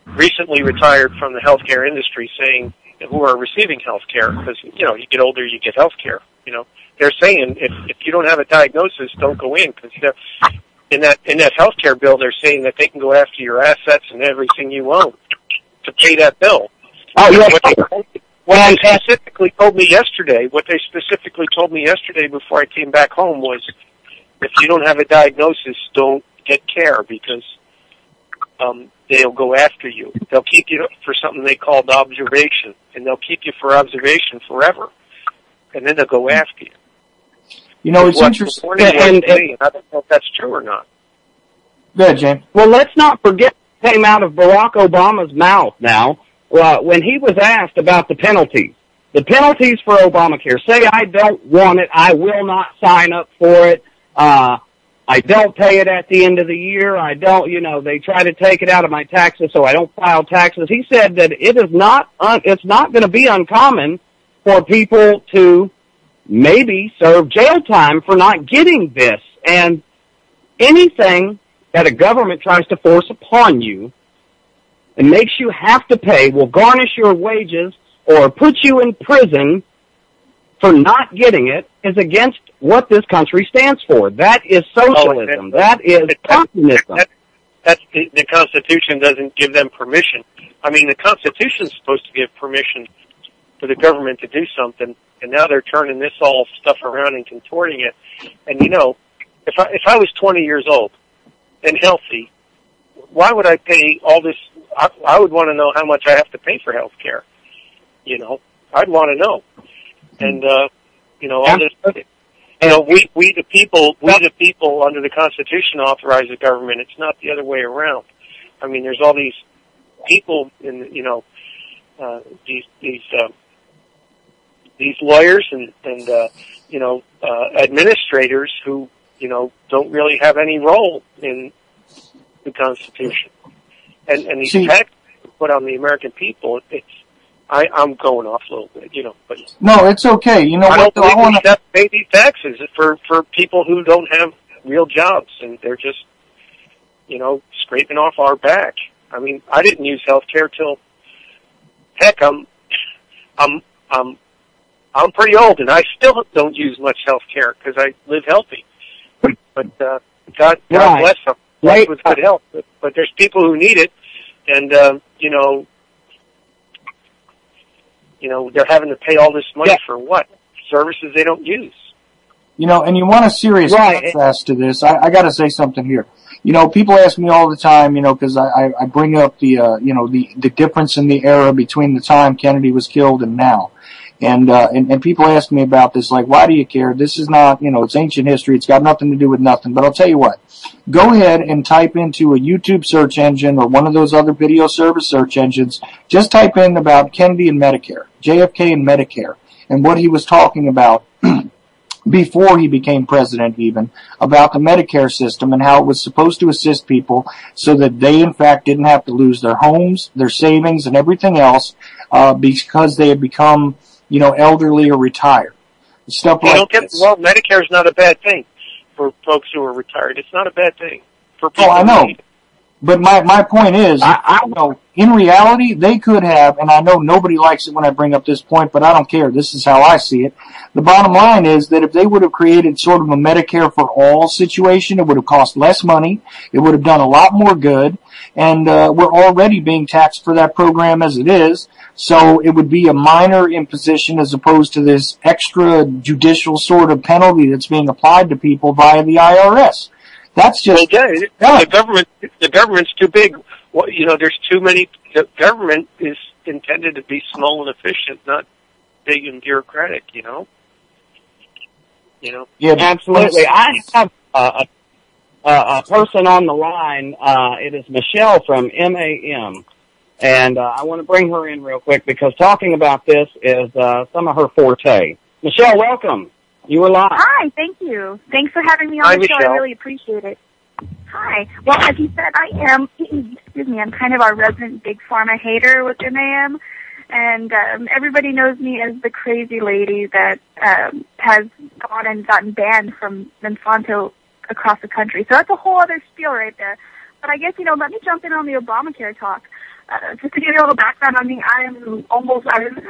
recently retired from the healthcare industry, saying, who are receiving healthcare, because, you get older, you get healthcare. They're saying if you don't have a diagnosis, don't go in, because in that healthcare bill, they're saying that they can go after your assets and everything you own to pay that bill. Oh, yeah. What they specifically told me yesterday before I came back home was, if you don't have a diagnosis, don't get care, because they'll go after you. They'll keep you for something they called observation, and they'll keep you for observation forever, and then they'll go after you. It's interesting. And I don't know if that's true or not. Go ahead, James. Well, let's not forget what came out of Barack Obama's mouth now. When he was asked about the penalties for Obamacare. Say I don't want it, I will not sign up for it, I don't pay it at the end of the year, I don't, they try to take it out of my taxes so I don't file taxes. He said that it's not going to be uncommon for people to maybe serve jail time for not getting this. And anything that a government tries to force upon you and makes you have to pay will garnish your wages or put you in prison for not getting it is against what this country stands for. That is socialism. That is communism. The Constitution doesn't give them permission. I mean, the Constitution's supposed to give permission for the government to do something, and now they're turning this all stuff around and contorting it. And if I was 20 years old and healthy, why would I pay all this? I would want to know how much I have to pay for health care. I'd want to know. And, all this, we the people under the Constitution authorize the government. It's not the other way around. I mean, there's all these people in, these lawyers and administrators who, don't really have any role in the Constitution. And these taxes put on the American people, I'm going off a little bit, but no, it's okay. I don't believe we have to pay these taxes for people who don't have real jobs, and they're just, scraping off our back. I mean, I didn't use health care till, heck, I'm pretty old, and I still don't use much health care because I live healthy. But God bless them. Life with good health. But there's people who need it, and they're having to pay all this money for what? Services they don't use. And you want a serious contrast to this. I got to say something here. People ask me all the time, because I bring up the difference in the era between the time Kennedy was killed and now. And people ask me about this, like, why do you care? This is not, it's ancient history. It's got nothing to do with nothing. But I'll tell you what. Go ahead and type into a YouTube search engine or one of those other video service search engines. Just type in about Kennedy and Medicare, JFK and Medicare, and what he was talking about before he became president even, about the Medicare system and how it was supposed to assist people so that they, in fact, didn't have to lose their homes, their savings, and everything else because they had become, elderly or retired. Stuff like this. Well, Medicare is not a bad thing for folks who are retired. It's not a bad thing for people. I know. But my point is, in reality, they could have, and I know nobody likes it when I bring up this point, but I don't care. This is how I see it. The bottom line is that if they would have created sort of a Medicare for all situation, it would have cost less money. It would have done a lot more good. And we're already being taxed for that program as it is. So it would be a minor imposition as opposed to this extra judicial sort of penalty that's being applied to people via the IRS. That's just the government's too big. Well, there's too many. The government is intended to be small and efficient, not big and bureaucratic. Yeah, absolutely. I have a person on the line. It is Michelle from MAM, and I want to bring her in real quick because talking about this is some of her forte. Michelle, welcome. You were live. Hi, thank you. Thanks for having me on the show. Michelle. I really appreciate it. Hi. Well, as you said, I am, excuse me, I'm kind of our resident big pharma hater within AM. And everybody knows me as the crazy lady that has gone and gotten banned from Monsanto across the country. So that's a whole other spiel right there. But I guess, let me jump in on the Obamacare talk. Just to give you a little background on me, I'm almost 30,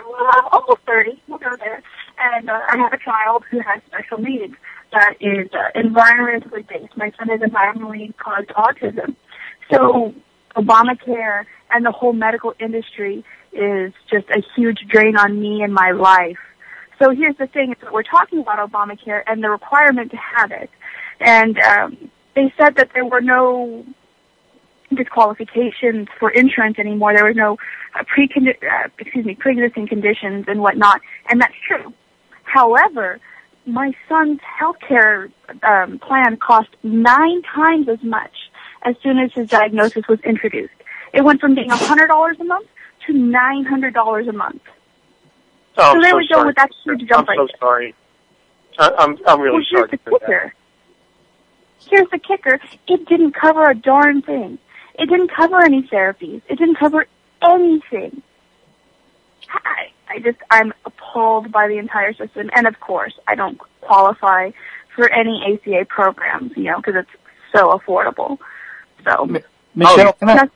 we'll go there. And I have a child who has special needs that is environmentally based. My son has environmentally caused autism. So Obamacare and the whole medical industry is just a huge drain on me and my life. So here's the thing, we're talking about Obamacare and the requirement to have it. And they said that there were no disqualifications for insurance anymore. There was no pre-existing conditions and whatnot, and that's true. However, my son's health care plan cost 9 times as much as soon as his diagnosis was introduced. It went from being $100 a month to $900 a month. Oh, so there so we go sorry. with that huge jump right I'm so sorry. I'm really sorry to hear that. Here's the kicker. It didn't cover a darn thing. It didn't cover any therapies. It didn't cover anything. I'm appalled by the entire system. And of course, I don't qualify for any ACA programs, because it's so affordable. So, Michelle, go ahead.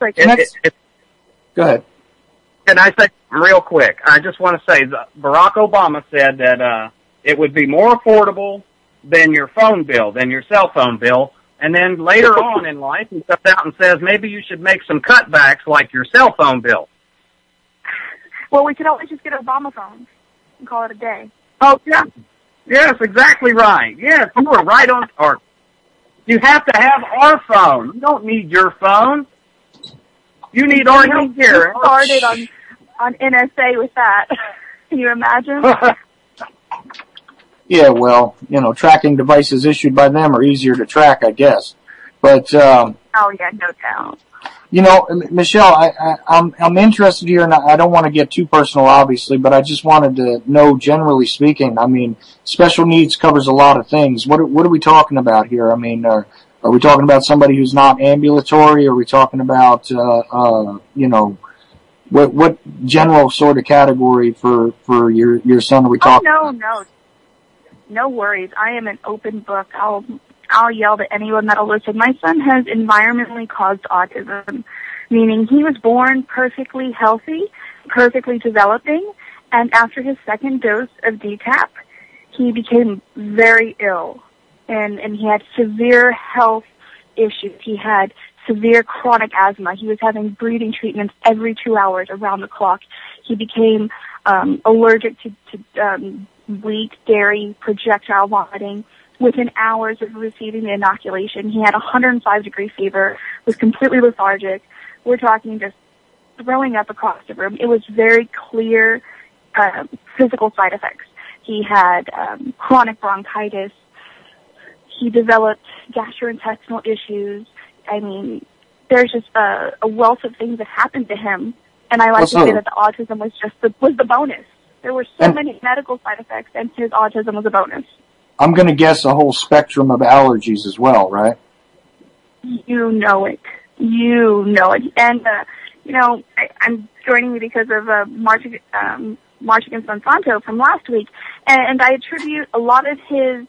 Can I say real quick? I just want to say that Barack Obama said that it would be more affordable than your phone bill, than your cell phone bill. And then later on in life, he comes out and says maybe you should make some cutbacks like your cell phone bill. Well, we could always just get Obama phones and call it a day. Oh, yeah. Yes, exactly right. Yes, you were right on target. You have to have our phone. You don't need your phone. You need our health care. Started on NSA with that. Can you imagine? Yeah, well, tracking devices issued by them are easier to track, I guess. But oh yeah, no doubt. Michelle, I'm interested here, and I don't want to get too personal, obviously, but I just wanted to know, generally speaking, I mean, special needs covers a lot of things. What are we talking about here? I mean, are we talking about somebody who's not ambulatory? Are we talking about, what general sort of category for your son are we talking about? No worries. I am an open book. I'll yell to anyone that'll listen. My son has environmentally caused autism, meaning he was born perfectly healthy, perfectly developing, and after his second dose of DTaP, he became very ill, and he had severe health issues. He had severe chronic asthma. He was having breathing treatments every 2 hours around the clock. He became allergic to wheat, dairy, projectile vomiting. Within hours of receiving the inoculation, he had 105-degree fever, was completely lethargic. We're talking just throwing up across the room. It was very clear physical side effects. He had chronic bronchitis. He developed gastrointestinal issues. I mean, there's just a wealth of things that happened to him. And I like to say that the autism was just was the bonus. There were so many medical side effects, and his autism was a bonus. I'm going to guess a whole spectrum of allergies as well, right? You know it. And, I'm joining you because of March Against Monsanto from last week. And I attribute a lot of his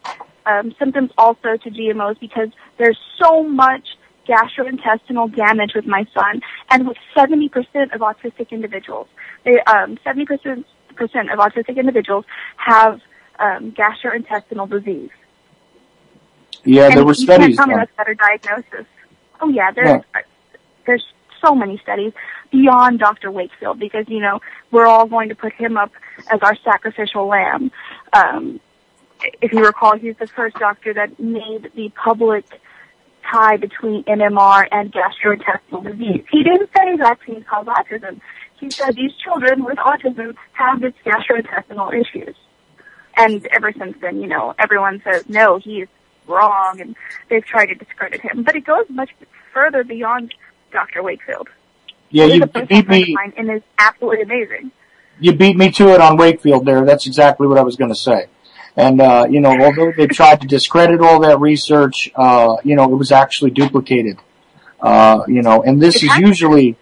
symptoms also to GMOs because there's so much gastrointestinal damage with my son. And with 70% of autistic individuals, 70% of autistic individuals have gastrointestinal disease. Yeah, and there were studies. You can't tell me that's better diagnosis. Oh yeah, there's so many studies beyond Dr. Wakefield because we're all going to put him up as our sacrificial lamb. If you recall, he's the first doctor that made the public tie between NMR and gastrointestinal disease. He didn't say vaccines cause autism. He said these children with autism have this gastrointestinal issues. And ever since then, everyone says, no, he's wrong, and they've tried to discredit him. But it goes much further beyond Dr. Wakefield. Yeah, you beat me. And is absolutely amazing. You beat me to it on Wakefield there. That's exactly what I was going to say. And, although they've tried to discredit all that research, it was actually duplicated. And this is usually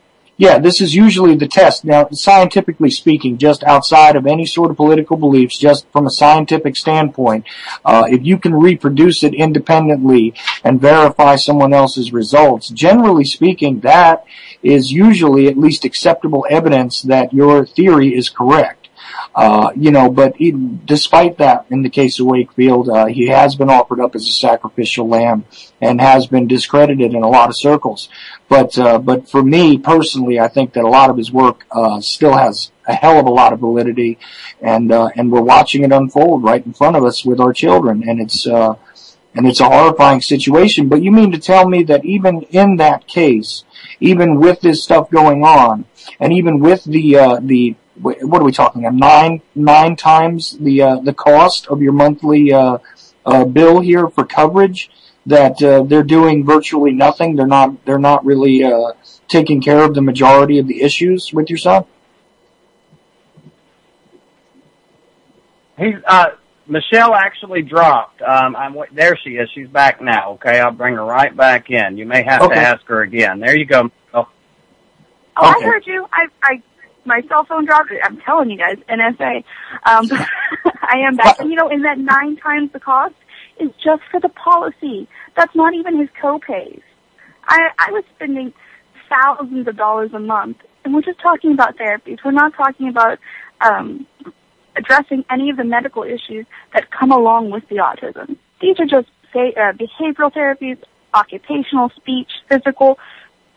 the test. Now, scientifically speaking, just outside of any sort of political beliefs, just from a scientific standpoint, if you can reproduce it independently and verify someone else's results, generally speaking, that is usually at least acceptable evidence that your theory is correct. But despite that, in the case of Wakefield, he has been offered up as a sacrificial lamb and has been discredited in a lot of circles. But for me personally, I think that a lot of his work still has a hell of a lot of validity, and we're watching it unfold right in front of us with our children, and it's a horrifying situation. But you mean to tell me that even in that case, even with this stuff going on, and even with the what are we talking about? Nine times the cost of your monthly bill here for coverage, that they're doing virtually nothing. They're not really taking care of the majority of the issues with your son. Michelle actually dropped. There she is. She's back now. Okay, I'll bring her right back in. You may have to ask her again. There you go. Oh, I heard you. My cell phone dropped. I'm telling you guys, NSA. I am back. And, in that 9 times the cost is just for the policy. That's not even his co-pays. I was spending thousands of dollars a month, and we're just talking about therapies. We're not talking about addressing any of the medical issues that come along with the autism. These are just, behavioral therapies, occupational, speech, physical.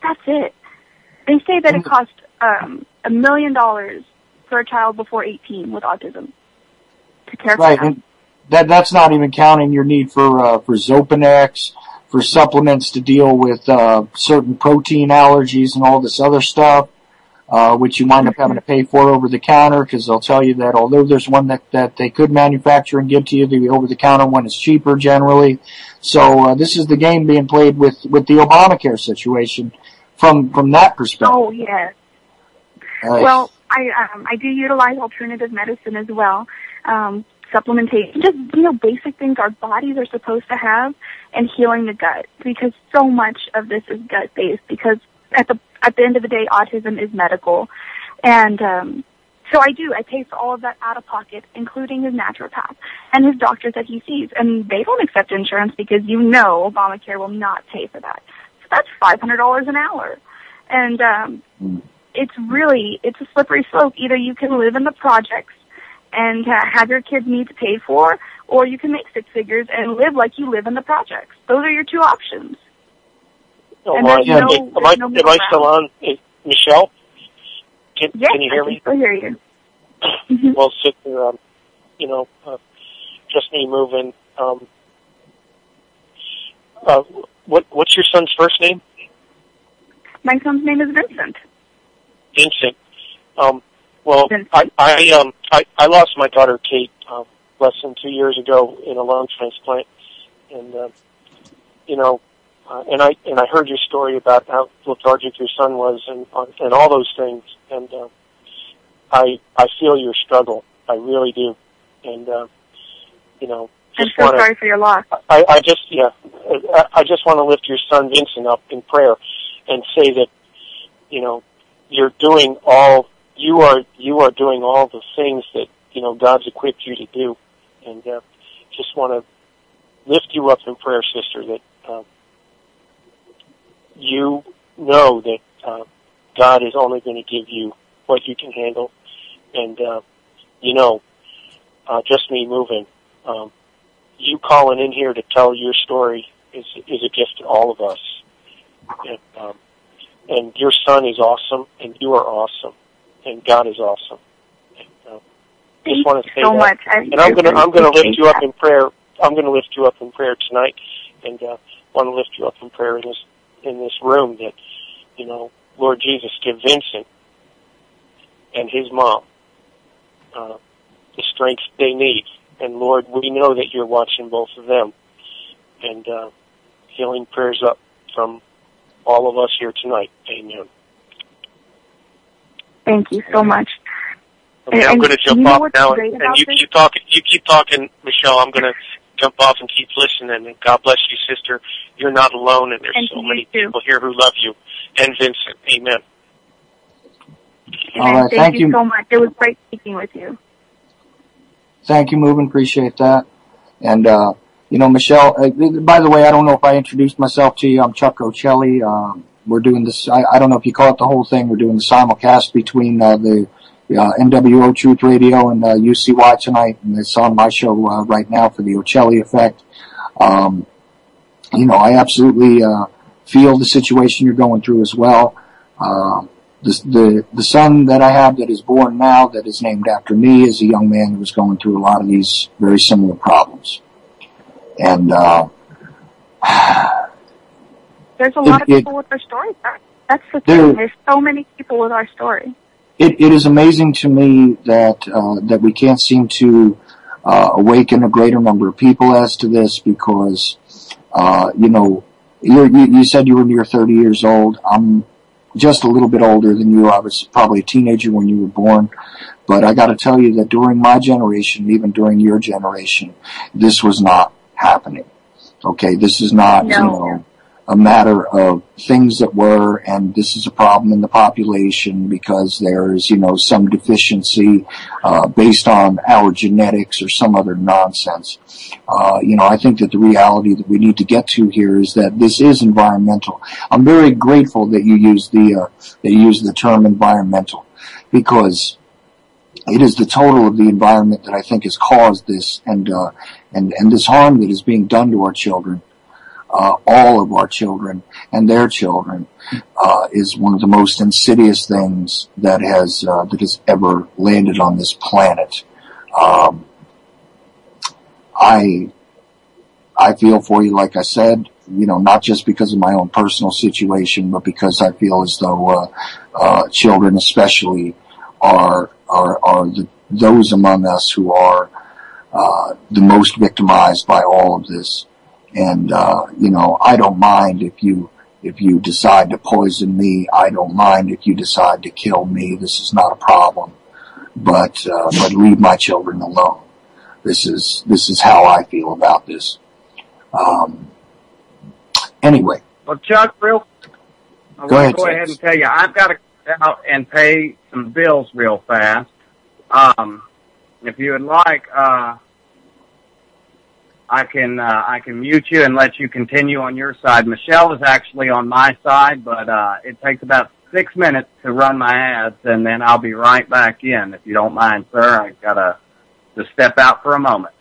That's it. They say that it costs $1 million for a child before 18 with autism to care for them. And that's not even counting your need for Zopanex, for supplements to deal with certain protein allergies and all this other stuff, which you wind up having to pay for over the counter, because they'll tell you that although there's one that they could manufacture and give to you, the over the counter one is cheaper generally. So this is the game being played with the Obamacare situation from that perspective. Oh yes. Well, I do utilize alternative medicine as well. Supplementation, just, basic things our bodies are supposed to have, and healing the gut, because so much of this is gut-based, because at the end of the day, autism is medical. And so I pay for all of that out of pocket, including his naturopath and his doctors that he sees. And they don't accept insurance because Obamacare will not pay for that. So that's $500 an hour. And it's a slippery slope. Either you can live in the projects and have your kids' needs paid for, or you can make 6 figures and live like you live in the projects. Those are your 2 options. Oh, am I still on? Michelle? Can you hear me? I can still hear you. Well, sister, just me moving. What's your son's first name? My son's name is Vincent. Vincent. I lost my daughter Kate less than 2 years ago in a lung transplant, and and I heard your story about how lethargic your son was, and all those things, and I feel your struggle. I really do, and I'm so sorry for your loss. I just want to lift your son Vincent up in prayer, and say that you are doing all the things that God's equipped you to do, and just want to lift you up in prayer, sister, that you know that God is only going to give you what you can handle, and just me moving. You calling in here to tell your story is a gift to all of us, and your son is awesome, and you are awesome, and God is awesome. And, just want to say so that. much. And I'm going to lift you up in prayer. I'm going to lift you up in prayer tonight, and want to lift you up in prayer in this room. That Lord Jesus, give Vincent and his mom the strength they need. And Lord, we know that you're watching both of them. And healing prayers up from all of us here tonight. Amen. Thank you so much. Okay, I'm going to jump off now, and you keep talking, Michelle. I'm going to jump off and keep listening. And God bless you, sister. You're not alone, and there's so many people here who love you. And Vincent, amen. All right, thank you so much. It was great speaking with you. Thank you, Movin. Appreciate that. And, Michelle, by the way, I don't know if I introduced myself to you. I'm Chuck Ochelli. We're doing this, I don't know if you call it the whole thing. We're doing the simulcast between the NWO Truth Radio and UCY tonight, and it's on my show right now for the Ochelli Effect. I absolutely feel the situation you're going through as well. The son that I have that is born now, that is named after me, is a young man who was going through a lot of these very similar problems. And there's a lot of people with our stories. That's the thing. There's so many people with our story. It is amazing to me that we can't seem to awaken a greater number of people as to this, because you said you were near 30 years old. I'm just a little bit older than you. I was probably a teenager when you were born. But I got to tell you that during my generation, even during your generation, this was not happening. Okay, this is not, a matter of things that were, and this is a problem in the population because there's, some deficiency based on our genetics or some other nonsense. I think that the reality that we need to get to here is that this is environmental. I'm very grateful that you use the term environmental, because it is the total of the environment that I think has caused this and this harm that is being done to our children. All of our children and their children, is one of the most insidious things that has ever landed on this planet. I feel for you, like I said, not just because of my own personal situation, but because I feel as though, children especially are those among us who are, the most victimized by all of this. And, I don't mind if you decide to poison me. I don't mind if you decide to kill me. This is not a problem. But leave my children alone. This is how I feel about this. Anyway. Well, Chuck, go ahead and tell you, I've got to go out and pay some bills real fast. If you would like, I can mute you and let you continue on your side. Michelle is actually on my side, but it takes about 6 minutes to run my ads, and then I'll be right back in. If you don't mind, sir, I've got to step out for a moment.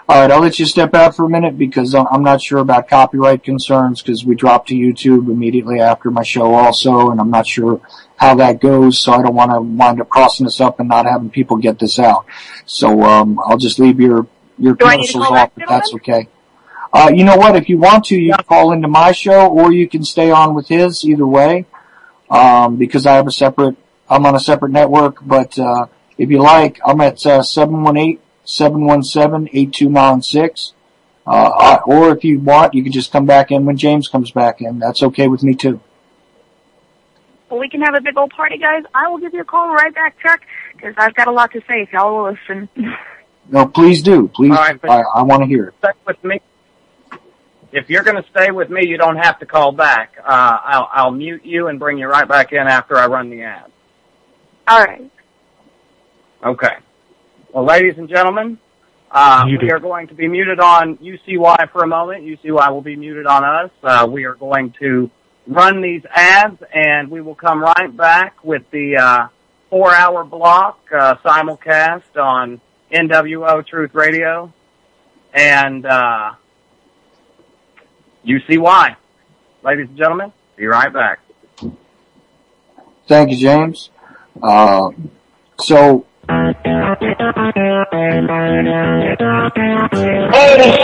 All right, I'll let you step out for a minute because I'm not sure about copyright concerns, because we dropped to YouTube immediately after my show also, and I'm not sure how that goes, so I don't want to wind up crossing this up and not having people get this out. So I'll just leave your commercials off, if that's okay. You know what? If you want to, you can call into my show, or you can stay on with his. Either way, because I'm on a separate network. But if you like, I'm at 718-717-8296. Or if you want, you can just come back in when James comes back in. That's okay with me too. Well, we can have a big old party, guys. I will give you a call right back, Chuck, because I've got a lot to say if y'all will listen. No, please do. Please, right, I want to hear it. Stay with me. If you're going to stay with me, you don't have to call back. I'll mute you and bring you right back in after I run the ad. All right. Okay. Well, ladies and gentlemen, we are going to be muted on UCY for a moment. UCY will be muted on us. We are going to run these ads, and we will come right back with the 4-hour block simulcast on NWO Truth Radio and UCY. Ladies and gentlemen, be right back. Thank you, James. So all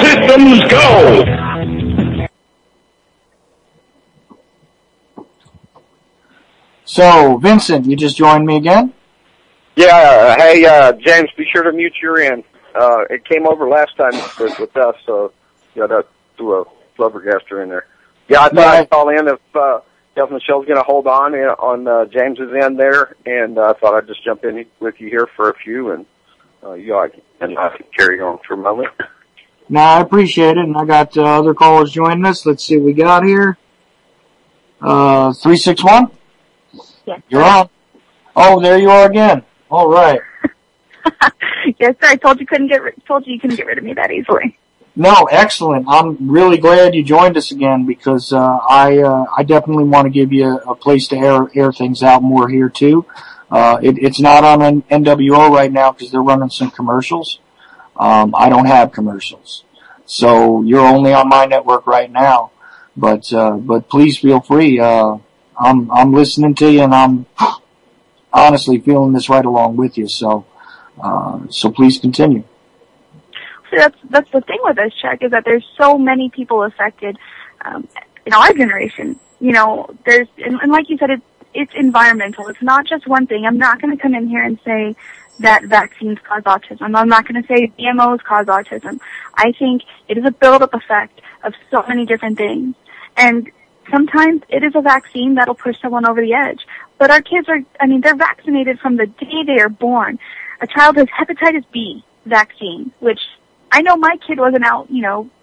systems go. So, Vincent, you just joined me again? Yeah, hey, James, be sure to mute your end. It came over last time with us, so, that threw a flubbergaster in there. Yeah, I thought I'd call in if Michelle's going to hold on James's end there, and I thought I'd just jump in with you here for a few, and I can carry on for a moment. No, I appreciate it, and I got other callers joining us. Let's see what we got here. 361? Yes. You're on. Oh, there you are again. All right. Yes, sir. I told you you couldn't get rid of me that easily. No, excellent. I'm really glad you joined us again because I definitely want to give you a place to air things out more here too. It's not on NWO right now because they're running some commercials. I don't have commercials, so you're only on my network right now. But please feel free. I'm listening to you, and I'm honestly feeling this right along with you. So please continue. See, that's the thing with this, Chuck, is that there's so many people affected in our generation. You know, and like you said, it's environmental. It's not just one thing. I'm not going to come in here and say that vaccines cause autism. I'm not going to say GMOs cause autism. I think it is a build-up effect of so many different things. And sometimes it is a vaccine that'll push someone over the edge. But our kids they're vaccinated from the day they are born. A child has hepatitis B vaccine, which I know my kid wasn't out,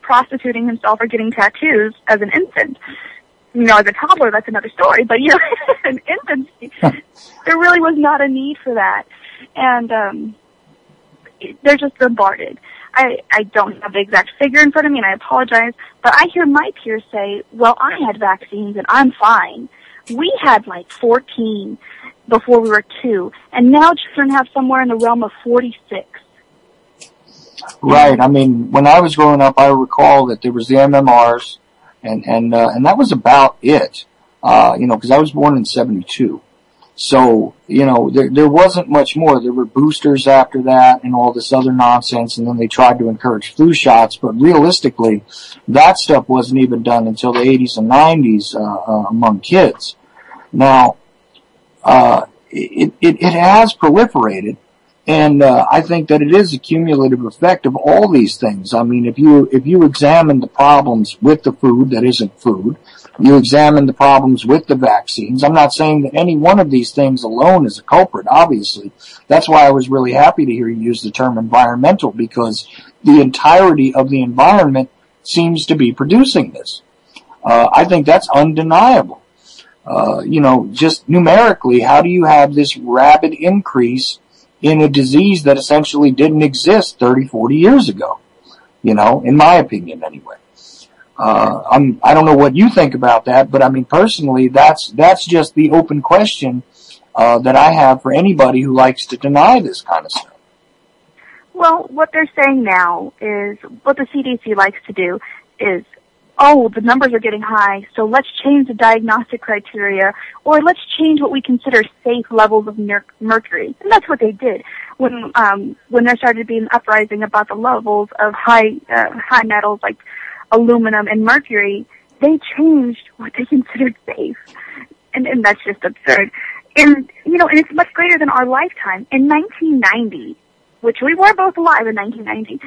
prostituting himself or getting tattoos as an infant. As a toddler, that's another story. But, in infancy, there really was not a need for that. And they're just bombarded. I don't have the exact figure in front of me, and I apologize, but I hear my peers say, well, I had vaccines, and I'm fine. We had, 14 before we were 2, and now children have somewhere in the realm of 46. Right. I mean, when I was growing up, I recall that there was the MMRs, and that was about it, because I was born in 72. So, there wasn't much more. There were boosters after that and all this other nonsense, and then they tried to encourage flu shots, but realistically, that stuff wasn't even done until the 80s and 90s among kids. Now, it has proliferated, and I think that it is a cumulative effect of all these things. I mean, if you examine the problems with the food that isn't food, you examine the problems with the vaccines. I'm not saying that any one of these things alone is a culprit, obviously. That's why I was really happy to hear you use the term environmental, because the entirety of the environment seems to be producing this. I think that's undeniable. Just numerically, how do you have this rapid increase in a disease that essentially didn't exist 30, 40 years ago? In my opinion, anyway. I don't know what you think about that, but I mean, personally, that's just the open question that I have for anybody who likes to deny this kind of stuff. Well, what they're saying now is, what the CDC likes to do is, the numbers are getting high, so let's change the diagnostic criteria, or let's change what we consider safe levels of mercury. And that's what they did when there started being uprising about the levels of high metals like aluminum and mercury. They changed what they considered safe. And that's just absurd. And it's much greater than our lifetime. In 1990, which we were both alive in 1990,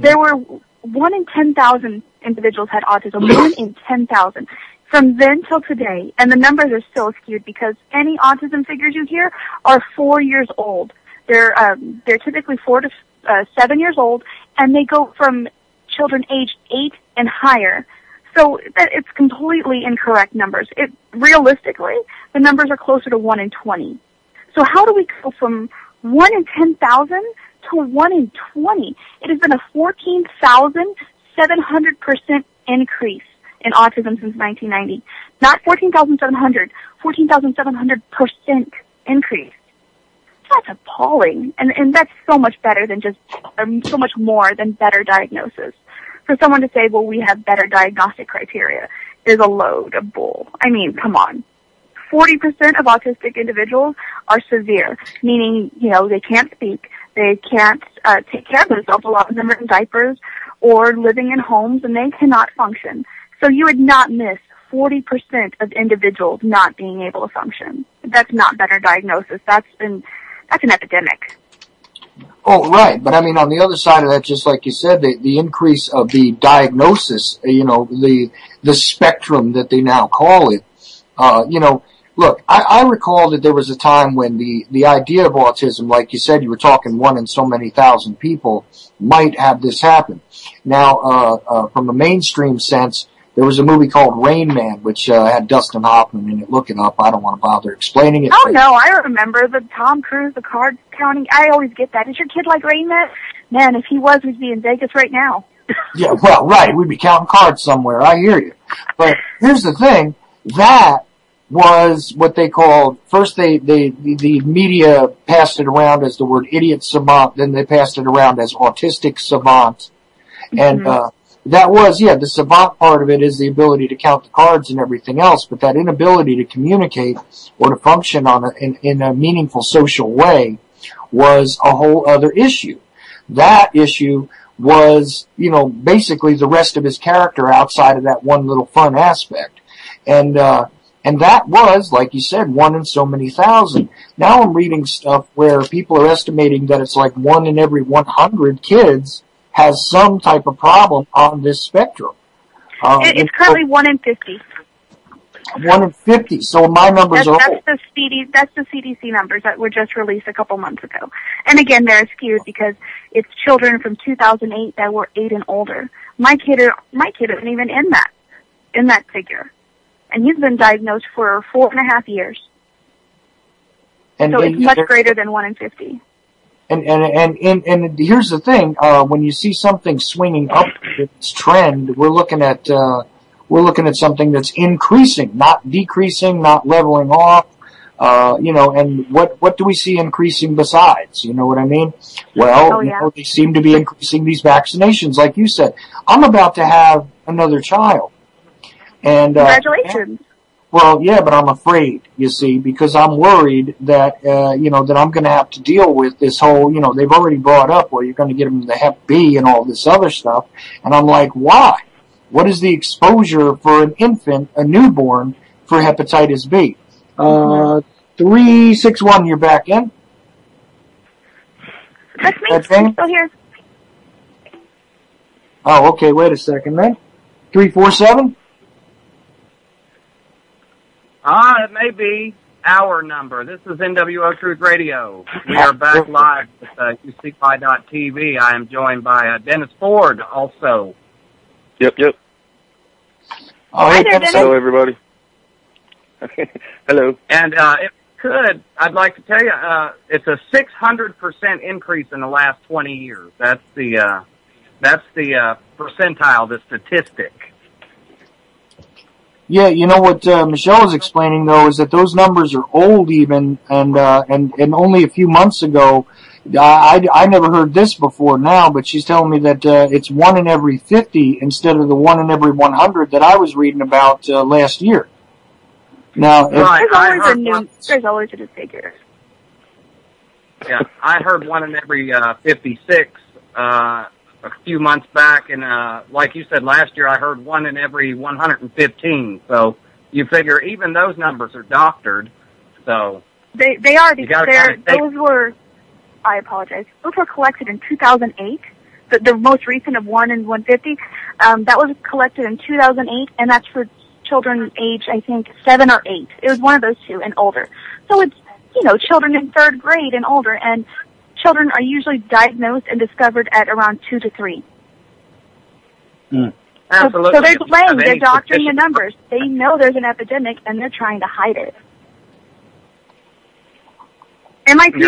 there were 1 in 10,000 individuals had autism. 1 in 10,000. From then till today, and the numbers are still skewed because any autism figures you hear are 4 years old. They're typically 4 to 7 years old, and they go from children aged 8 and higher. So that it's completely incorrect numbers. Realistically, the numbers are closer to 1 in 20. So how do we go from 1 in 10,000 to 1 in 20? It has been a 14,700% increase in autism since 1990. Not 14,700, 14,700% increase. That's appalling. And that's so much better than so much more than better diagnosis. For someone to say, well, we have better diagnostic criteria is a load of bull. I mean, come on. 40% of autistic individuals are severe, meaning, they can't speak, they can't take care of themselves. A lot of them are in diapers or living in homes, and they cannot function. So you would not miss 40% of individuals not being able to function. That's not better diagnosis. That's an epidemic. Oh, right. But I mean, on the other side of that, just like you said, the increase of the diagnosis, the spectrum that they now call it, Look, I recall that there was a time when the idea of autism, like you said, you were talking 1 in so many thousand people might have this happen. Now, from a mainstream sense, there was a movie called Rain Man, which had Dustin Hoffman in it. Look it up. I don't want to bother explaining it. Oh, no, I remember the Tom Cruise, the card counting. I always get that. Is your kid like Rain Man? Man, if he was, we'd be in Vegas right now. Yeah, well, right. We'd be counting cards somewhere. I hear you. But here's the thing. That was what they called, first the media passed it around as the word idiot savant, then they passed it around as autistic savant. And, that was, the savant part of it is the ability to count the cards and everything else, but that inability to communicate or to function in a meaningful social way was a whole other issue. That issue was, basically the rest of his character outside of that one little fun aspect. And that was, like you said, 1 in so many thousand. Now I'm reading stuff where people are estimating that it's like 1 in every 100 kids has some type of problem on this spectrum. It's currently 1 in 50. 1 in 50. So my numbers are old. That's the CDC numbers that were just released a couple months ago. And again, they're skewed because it's children from 2008 that were 8 and older. My kid isn't even in that figure. And he's been diagnosed for 4.5 years. So it's much greater than 1 in 50. And here's the thing, when you see something swinging up its trend, we're looking at something that's increasing, not decreasing, not leveling off, and what do we see increasing besides? You know what I mean? Well, they seem to be increasing these vaccinations, like you said. I'm about to have another child. And, congratulations. Well, yeah, but I'm afraid, you see, because I'm worried that, that I'm going to have to deal with this whole, they've already brought up, well, you're going to get them the Hep B and all this other stuff. And I'm like, why? What is the exposure for an infant, a newborn, for hepatitis B? 361, you're back in? That's me. I'm still here. Oh, okay, wait a second, man. 347? It may be our number. This is NWO Truth Radio. We are back live with UCPI.TV. I am joined by Dennis Ford also. Yep. Oh, hi there, Dennis. Hello, everybody. Hello. And if could, I'd like to tell you, it's a 600% increase in the last 20 years. That's the percentile, the statistic. Yeah, you know what Michelle is explaining though is that those numbers are old even, and only a few months ago, I never heard this before now, but she's telling me that it's 1 in every 50 instead of the 1 in every 100 that I was reading about last year. Now, there's always a new figure. Yeah, I heard 1 in every 56. A few months back, and like you said last year, I heard 1 in every 115. So you figure even those numbers are doctored. So they are. Those were. I apologize. Those were collected in 2008. The most recent of 1 in 150. That was collected in 2008, and that's for children age, I think, 7 or 8. It was one of those two and older. So it's children in 3rd grade and older, and children are usually diagnosed and discovered at around 2 to 3. Absolutely. So they're delaying, they're doctoring the numbers. They know there's an epidemic, and they're trying to hide it. MIT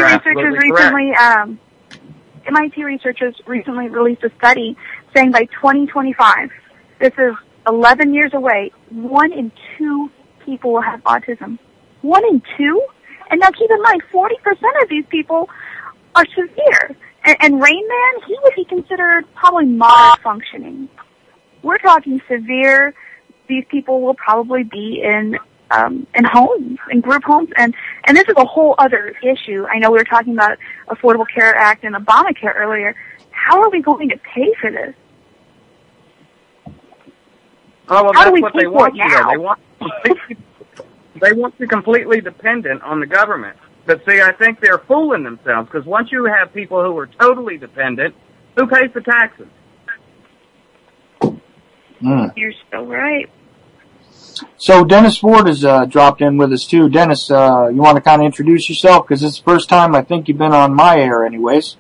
researchers recently released a study saying by 2025, this is 11 years away, 1 in 2 people will have autism. 1 in 2? And now keep in mind, 40% of these people are severe. And Rain Man, he would be considered probably moderate functioning. We're talking severe. These people will probably be in homes, in group homes, and this is a whole other issue. I know we were talking about Affordable Care Act and Obamacare earlier. How are we going to pay for this? Oh, well, that's what they want you to. They want you completely dependent on the government. But see, I think they're fooling themselves, because once you have people who are totally dependent, who pays the taxes? You're so right. So Dennis Ford has dropped in with us too. Dennis, you want to kind of introduce yourself? Because it's the first time I think you've been on my air anyways,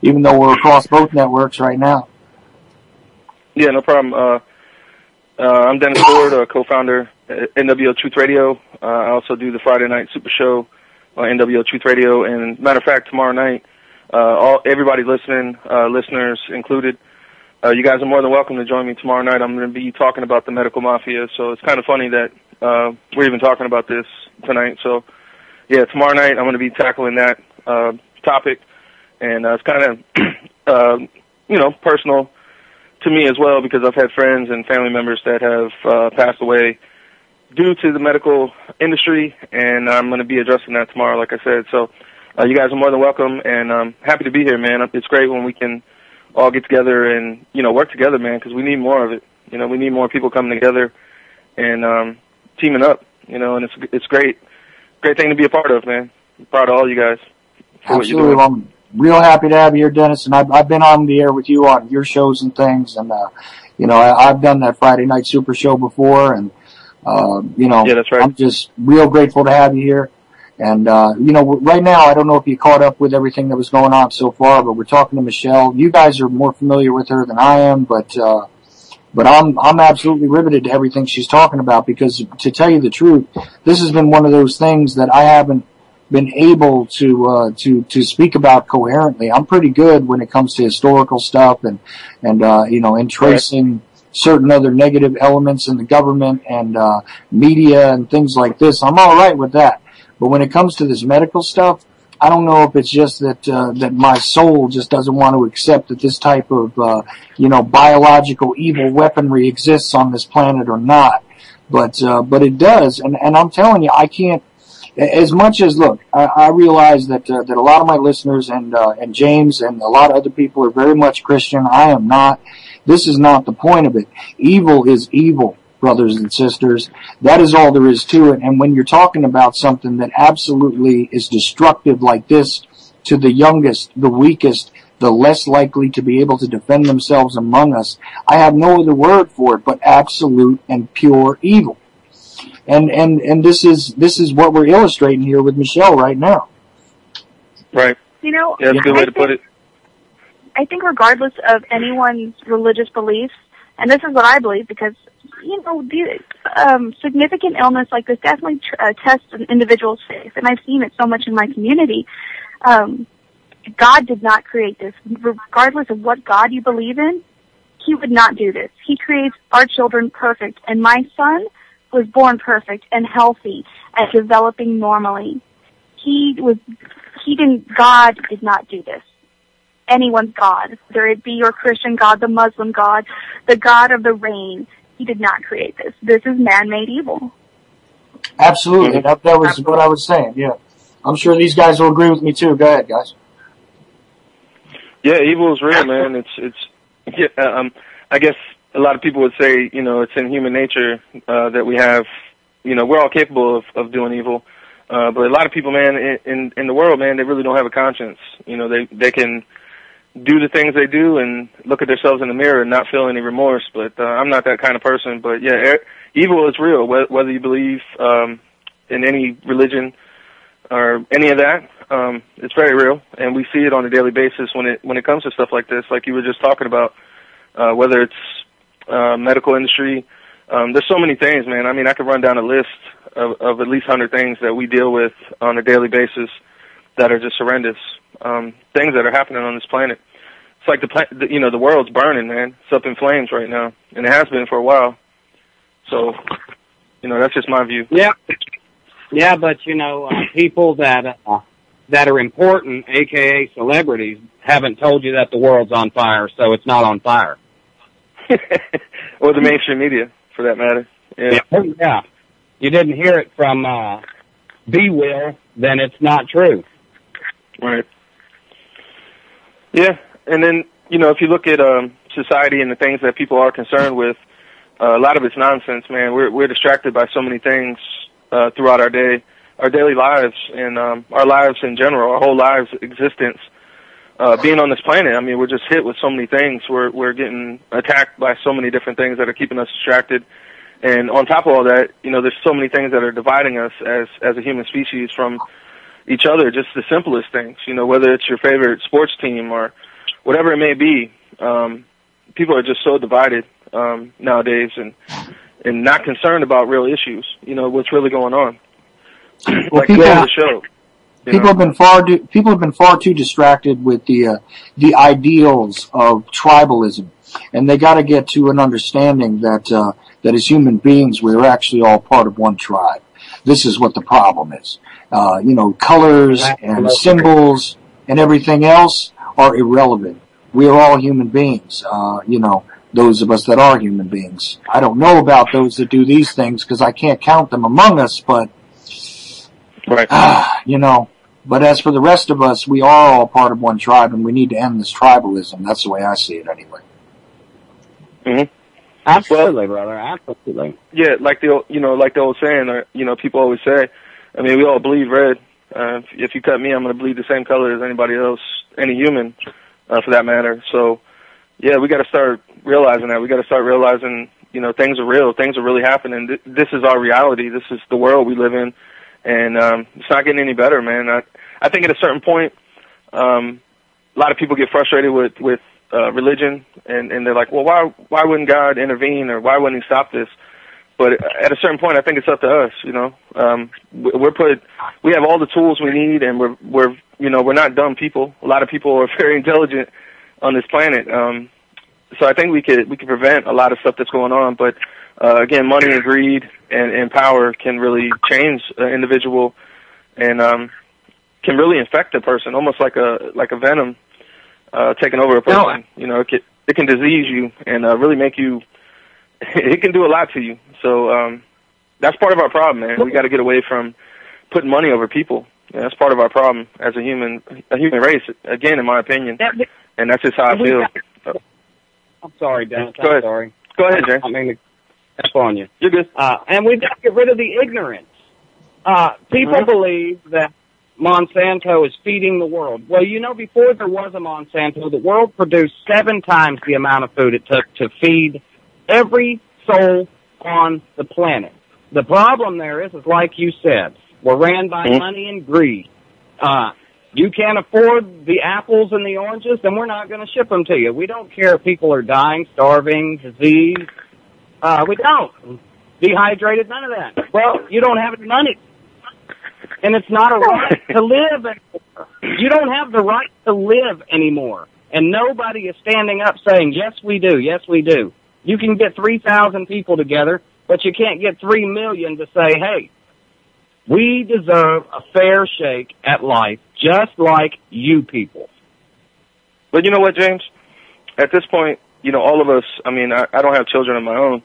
even though we're across both networks right now. Yeah, no problem. I'm Dennis Ford, co-founder at NWO Truth Radio. I also do the Friday Night Super Show on NWO Truth Radio. And matter of fact, tomorrow night, everybody listening, listeners included, you guys are more than welcome to join me tomorrow night. I'm going to be talking about the medical mafia, so it's kind of funny that we're even talking about this tonight. So, yeah, tomorrow night I'm going to be tackling that topic, and it's kind of, personal to me as well, because I've had friends and family members that have passed away due to the medical industry, and I'm going to be addressing that tomorrow, like I said. So you guys are more than welcome, and I'm happy to be here, man. It's great when we can all get together and, work together, man, because we need more of it. We need more people coming together and teaming up, and it's great. Great thing to be a part of, man. I'm proud of all you guys. Absolutely. Well, I'm real happy to have you here, Dennis, and I've been on the air with you on your shows and things, and, I've done that Friday Night Super Show before, and, yeah, that's right. I'm just real grateful to have you here. And, right now, I don't know if you caught up with everything that was going on so far, but we're talking to Michelle. You guys are more familiar with her than I am, but I'm absolutely riveted to everything she's talking about, because to tell you the truth, this has been one of those things that I haven't been able to speak about coherently. I'm pretty good when it comes to historical stuff and tracing certain other negative elements in the government and, media and things like this. I'm all right with that. But when it comes to this medical stuff, I don't know if it's just that my soul just doesn't want to accept that this type of, biological evil weaponry exists on this planet or not. But it does. And I'm telling you, I can't, as much as, look, I realize that a lot of my listeners and James and a lot of other people are very much Christian. I am not. This is not the point of it. Evil is evil, brothers and sisters. That is all there is to it. And when you're talking about something that absolutely is destructive like this to the youngest, the weakest, the less likely to be able to defend themselves among us, I have no other word for it but absolute and pure evil. And this is what we're illustrating here with Michelle right now. Right. Yeah, that's a good way to put it. I think regardless of anyone's religious beliefs, and this is what I believe, because significant illness like this definitely tests an individual's faith, and I've seen it so much in my community. God did not create this. Regardless of what God you believe in, He would not do this. He creates our children perfect, and my son was born perfect and healthy and developing normally. God did not do this. Anyone's God, whether it be your Christian God, the Muslim God, the God of the rain, He did not create this. This is man-made evil. Absolutely. That was what I was saying, yeah. I'm sure these guys will agree with me too. Go ahead, guys. Yeah, evil is real, man. I guess a lot of people would say, it's in human nature that we have, we're all capable of doing evil. But a lot of people, man, in the world, man, they really don't have a conscience. They can do the things they do and look at themselves in the mirror and not feel any remorse. But I'm not that kind of person. But yeah, evil is real, whether you believe in any religion or any of that. It's very real, and we see it on a daily basis when it comes to stuff like this, like you were just talking about. Whether it's medical industry, there's so many things, man. I mean, I could run down a list of at least 100 things that we deal with on a daily basis that are just horrendous. Things that are happening on this planet. It's like the world's burning, man. It's up in flames right now, and it has been for a while. So, that's just my view. Yeah, but people that are important, aka celebrities, haven't told you that the world's on fire, so it's not on fire. Or the mainstream media, for that matter. Yeah. You didn't hear it from B-Will, then it's not true. Right. Yeah, and then, if you look at society and the things that people are concerned with, a lot of it's nonsense, man. We're distracted by so many things throughout our day, our daily lives, and our lives in general, our whole lives' existence. Being on this planet, I mean, we're just hit with so many things. We're getting attacked by so many different things that are keeping us distracted. And on top of all that, there's so many things that are dividing us as a human species from each other, just the simplest things, whether it's your favorite sports team or whatever it may be. People are just so divided nowadays and not concerned about real issues, what's really going on. Well, the show. People have been far too distracted with the ideals of tribalism, and they got to get to an understanding that as human beings we're actually all part of one tribe. This is what the problem is. Colors and symbols and everything else are irrelevant. We are all human beings. Those of us that are human beings. I don't know about those that do these things because I can't count them among us, but right. But as for the rest of us, we are all part of one tribe, and we need to end this tribalism. That's the way I see it, anyway. Mm-hmm. Absolutely, brother. Absolutely. Yeah, like the old saying, or people always say. I mean, we all bleed red. If you cut me, I'm going to bleed the same color as anybody else, any human, for that matter. So, yeah, we got to start realizing that. We got to start realizing, things are real. Things are really happening. This is our reality. This is the world we live in. And it's not getting any better, man. I think at a certain point, a lot of people get frustrated with religion, and they're like, well, why wouldn't God intervene, or why wouldn't He stop this? But at a certain point, I think it's up to us. We have all the tools we need, and we're not dumb people. A lot of people are very intelligent on this planet. So I think we could prevent a lot of stuff that's going on, but. Again, money and greed and power can really change an individual and can really infect a person, almost like a venom taking over a person. It can disease you and really make you. It can do a lot to you. So that's part of our problem, man. We got to get away from putting money over people. That's part of our problem as a human race. Again, in my opinion, and that's just how I feel. I'm sorry, Dennis. Go ahead. Sorry. Go ahead, James. I mean, that's on you. You're good. And we've got to get rid of the ignorance. People believe that Monsanto is feeding the world. Well, before there was a Monsanto, the world produced 7 times the amount of food it took to feed every soul on the planet. The problem there is like you said, we're ran by money and greed. You can't afford the apples and the oranges, then we're not going to ship them to you. We don't care if people are dying, starving, disease. We don't. Dehydrated, none of that. Well, you don't have the money. And it's not a right to live anymore. You don't have the right to live anymore. And nobody is standing up saying, yes, we do, yes, we do. You can get 3,000 people together, but you can't get 3 million to say, hey, we deserve a fair shake at life, just like you people. But you know what, James? At this point, all of us, I mean, I don't have children of my own,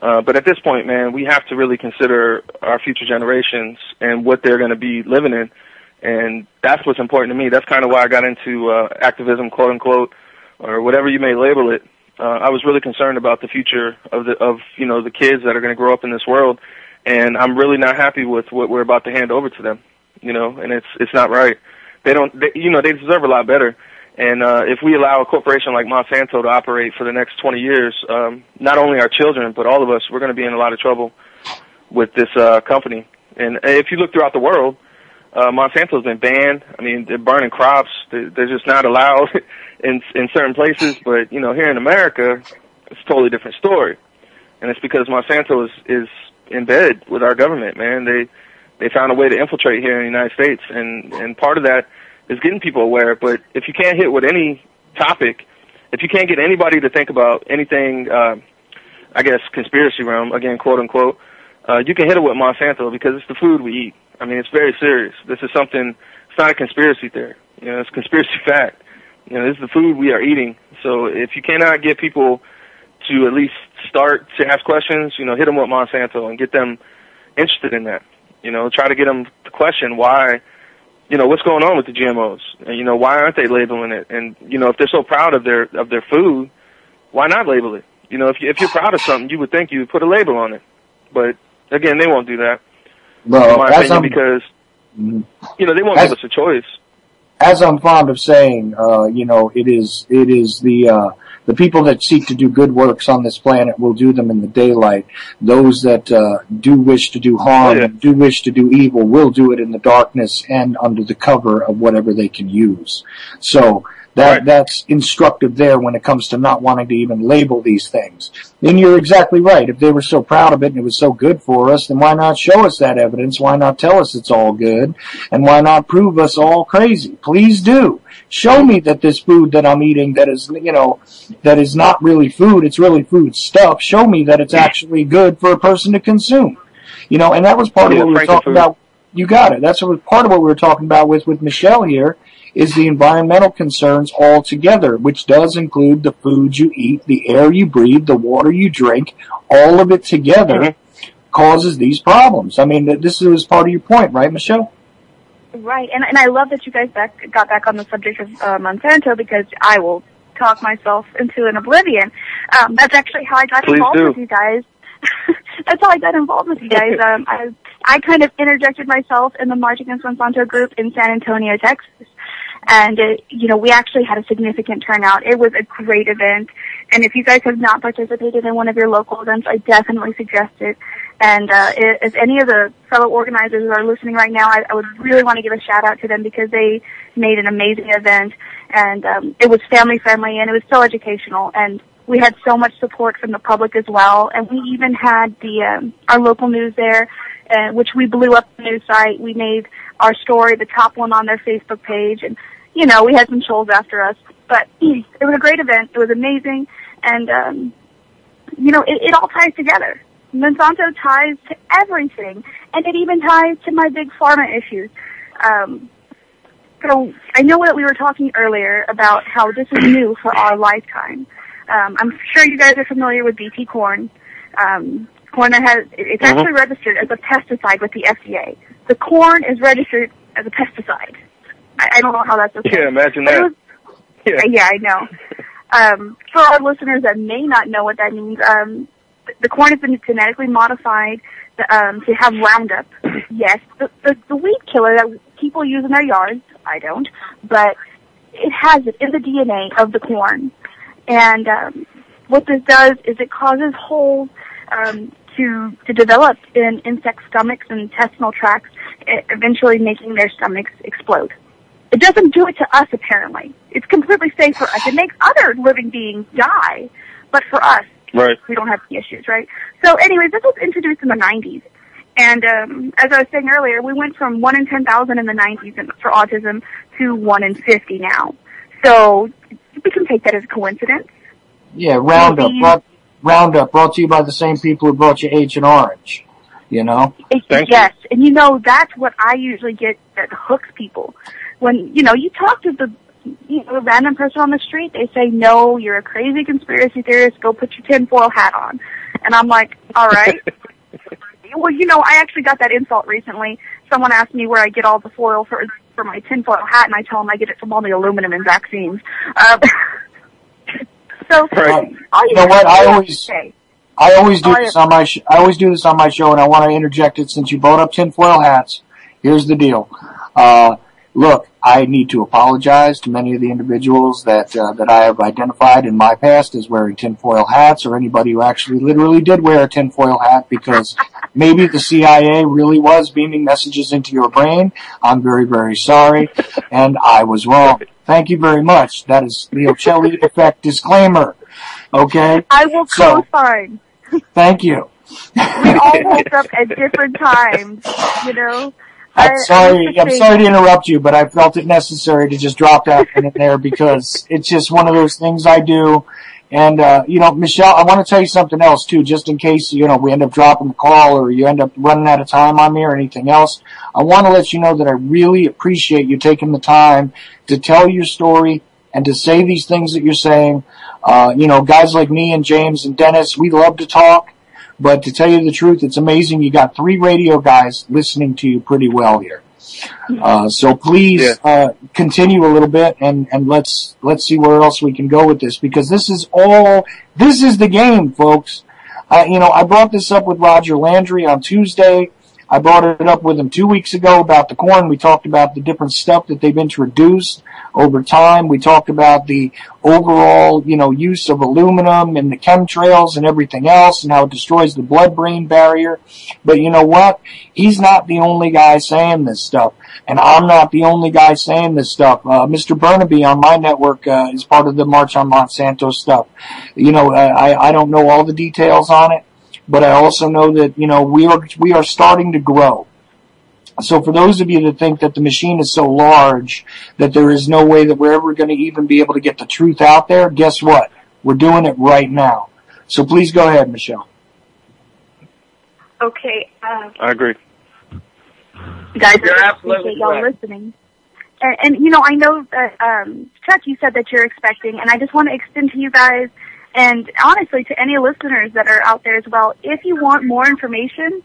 but at this point, man, we have to really consider our future generations and what they're going to be living in. And that's what's important to me. That's kind of why I got into activism, quote unquote, or whatever you may label it. I was really concerned about the future of the kids that are going to grow up in this world, and I'm really not happy with what we're about to hand over to them. And it's not right. They deserve a lot better. And if we allow a corporation like Monsanto to operate for the next 20 years, not only our children, but all of us, we're going to be in a lot of trouble with this company. And if you look throughout the world, Monsanto's been banned. I mean, they're burning crops. They're just not allowed in certain places. But, here in America, it's a totally different story. And it's because Monsanto is in bed with our government, man. They found a way to infiltrate here in the United States. And part of that is getting people aware. But if you can't hit with any topic, if you can't get anybody to think about anything, I guess, conspiracy realm, again, quote unquote, you can hit it with Monsanto because it's the food we eat. I mean, it's very serious. This is something, it's not a conspiracy theory. It's a conspiracy fact. This is the food we are eating. So if you cannot get people to at least start to ask questions, hit them with Monsanto and get them interested in that. Try to get them to question why, what's going on with the GMOs? And, why aren't they labeling it? And, if they're so proud of their food, why not label it? If you're proud of something, you would think you would put a label on it. But, again, they won't do that. Well, in my opinion, because, they won't give us a choice. As I'm fond of saying, it is the The people that seek to do good works on this planet will do them in the daylight. Those that do wish to do harm and do wish to do evil will do it in the darkness and under the cover of whatever they can use. So that's instructive there when it comes to not wanting to even label these things. And you're exactly right. If they were so proud of it and it was so good for us, then why not show us that evidence? Why not tell us it's all good? And why not prove us all crazy? Please do. Show me that this food that I'm eating that is, that is not really food, it's really food stuff. Show me that it's actually good for a person to consume. And that was part of what we were talking about. You got it. That's part of what we were talking about with Michelle here, is the environmental concerns altogether, which does include the food you eat, the air you breathe, the water you drink. All of it together causes these problems. I mean, this was part of your point, right, Michelle? Right, and I love that you guys got back on the subject of Monsanto, because I will talk myself into an oblivion. That's actually how I got involved with you guys. That's how I got involved with you guys. I kind of interjected myself in the March Against Monsanto group in San Antonio, Texas. And, we actually had a significant turnout. It was a great event. And if you guys have not participated in one of your local events, I definitely suggest it. And if any of the fellow organizers are listening right now, I would really want to give a shout-out to them, because they made an amazing event. And it was family-friendly, and it was so educational. And we had so much support from the public as well. And we even had our local news there, which we blew up the news site. We made our story the top one on their Facebook page. And, we had some trolls after us. But it was a great event. It was amazing. And, it all ties together. Monsanto ties to everything. And it even ties to my big pharma issues. So I know that we were talking earlier about how this is new for our lifetime. I'm sure you guys are familiar with BT corn. Corn that it's actually registered as a pesticide with the FDA. The corn is registered as a pesticide. I don't know how that's okay. Yeah, imagine that. Yeah, I know. For our listeners that may not know what that means, the corn has been genetically modified to have Roundup. Yes, the weed killer that people use in their yards. I don't, but it has it in the DNA of the corn. And what this does is it causes holes to develop in insect stomachs and intestinal tracts, eventually making their stomachs explode. It doesn't do it to us, apparently. It's completely safe for us. It makes other living beings die, but for us, we don't have the issues, right? So anyways, this was introduced in the 90s. And as I was saying earlier, we went from 1 in 10,000 in the 90s for autism to 1 in 50 now. So we can take that as a coincidence. Yeah, Roundup brought to you by the same people who brought you Agent Orange, Yes, and that's what I usually get that hooks people. When, you talk to the random person on the street, they say, no, you're a crazy conspiracy theorist, go put your tinfoil hat on. And I'm like, all right. Well, I actually got that insult recently. Someone asked me where I get all the foil for my tinfoil hat, and I tell them I get it from all the aluminum in vaccines. So, you know what? I always do this on my show, and I want to interject it since you brought up tinfoil hats. Here's the deal. Look, I need to apologize to many of the individuals that I have identified in my past as wearing tinfoil hats, or anybody who actually literally did wear a tinfoil hat, because maybe the CIA really was beaming messages into your brain. I'm very, very sorry, and I was wrong. Thank you very much. That is the Ochelli effect disclaimer. Okay? I will co-sign. Thank you. We all woke up at different times, I'm sorry to interrupt you, but I felt it necessary to just drop that in there, because it's just one of those things I do. And, Michelle, I want to tell you something else too, just in case, we end up dropping the call or you end up running out of time on me or anything else. I want to let you know that I really appreciate you taking the time to tell your story and to say these things that you're saying. Guys like me and James and Dennis, we love to talk. But to tell you the truth, it's amazing. You got 3 radio guys listening to you pretty well here. So please continue a little bit, and let's see where else we can go with this, because this is the game, folks. I brought this up with Roger Landry on Tuesday. I brought it up with him 2 weeks ago about the corn. We talked about the different stuff that they've introduced over time. We talked about the overall, use of aluminum and the chemtrails and everything else and how it destroys the blood-brain barrier. But you know what? He's not the only guy saying this stuff. And I'm not the only guy saying this stuff. Mr. Burnaby on my network is part of the March on Monsanto stuff. I don't know all the details on it, but I also know that, we are starting to grow. So for those of you that think that the machine is so large that there is no way that we're ever going to even be able to get the truth out there, guess what? We're doing it right now. So please go ahead, Michelle. Okay. I agree. Guys, You're I absolutely appreciate y'all correct. listening. And I know that, Chuck, you said that you're expecting, and I just want to extend to you guys, and honestly to any listeners that are out there as well, if you want more information,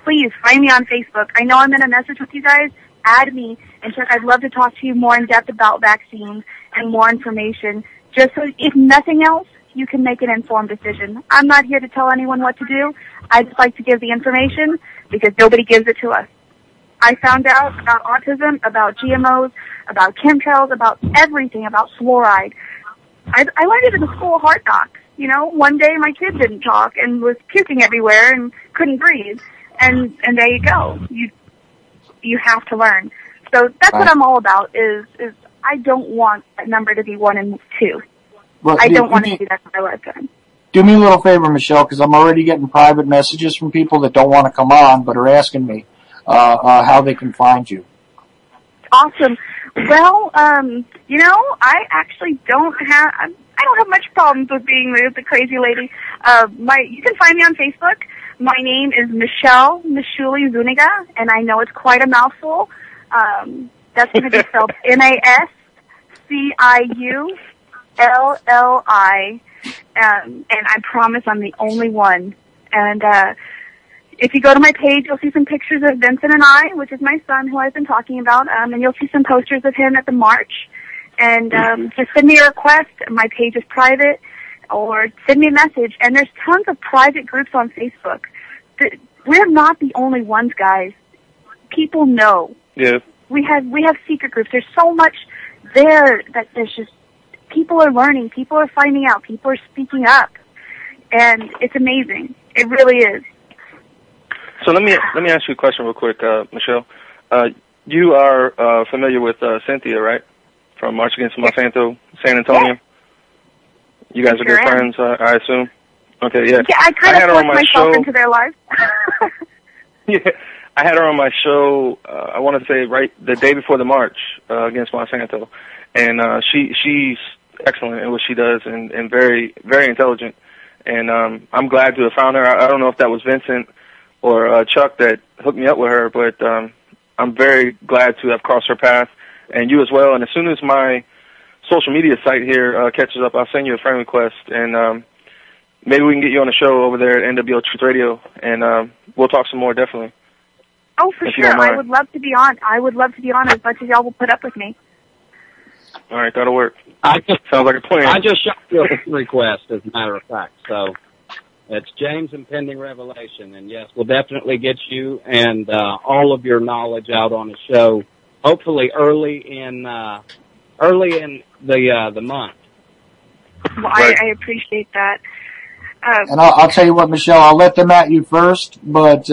please find me on Facebook. I know I'm in a message with you guys. Add me. And Chuck, I'd love to talk to you more in depth about vaccines and more information, just so, if nothing else, you can make an informed decision. I'm not here to tell anyone what to do. I just like to give the information because nobody gives it to us. I found out about autism, about GMOs, about chemtrails, about everything, about fluoride. I learned it in the school of Heart Docs. One day my kid didn't talk and was puking everywhere and couldn't breathe. And there you go. You have to learn. So that's what I'm all about is I don't want that number to be 1 and 2. Well, I don't want to see that in my lifetime. Do me a little favor, Michelle, because I'm already getting private messages from people that don't want to come on but are asking me how they can find you. Awesome. Well, I actually don't have much problems with being the crazy lady. You can find me on Facebook. My name is Michelle Mashuli Zuniga, and I know it's quite a mouthful. That's going to be spelled Nasiulli. And I promise I'm the only one. And if you go to my page, you'll see some pictures of Vincent and I, which is my son who I've been talking about, and you'll see some posters of him at the march. And just send me a request. My page is private, or send me a message. And there's tons of private groups on Facebook. We're not the only ones, guys. People know. Yeah. We have secret groups. There's so much there that there's just people are learning, people are finding out, people are speaking up, and it's amazing. It really is. So let me ask you a question real quick, Michelle. You are familiar with Cynthia, right? From March Against Monsanto, San Antonio. Yeah. You guys are good friends, I assume. Okay, yeah. Yeah, I kind of forced myself into their lives. Yeah, I had her on my show. I want to say right the day before the march against Monsanto, and she's excellent in what she does and very, very intelligent. And I'm glad to have found her. I don't know if that was Vincent or Chuck that hooked me up with her, but I'm very glad to have crossed her path, and you as well. And as soon as my social media site here catches up, I'll send you a friend request, and maybe we can get you on the show over there at NWO Truth Radio, and we'll talk some more, definitely. Oh, for sure. I would love to be on. I would love to be on as much as y'all will put up with me. All right, that'll work. Sounds like a plan. I just shot you a request, as a matter of fact. So it's James and Pending Revelation, and yes, we'll definitely get you and all of your knowledge out on the show. Hopefully, early in the month. Well, I appreciate that. And I'll tell you what, Michelle, I'll let them at you first, but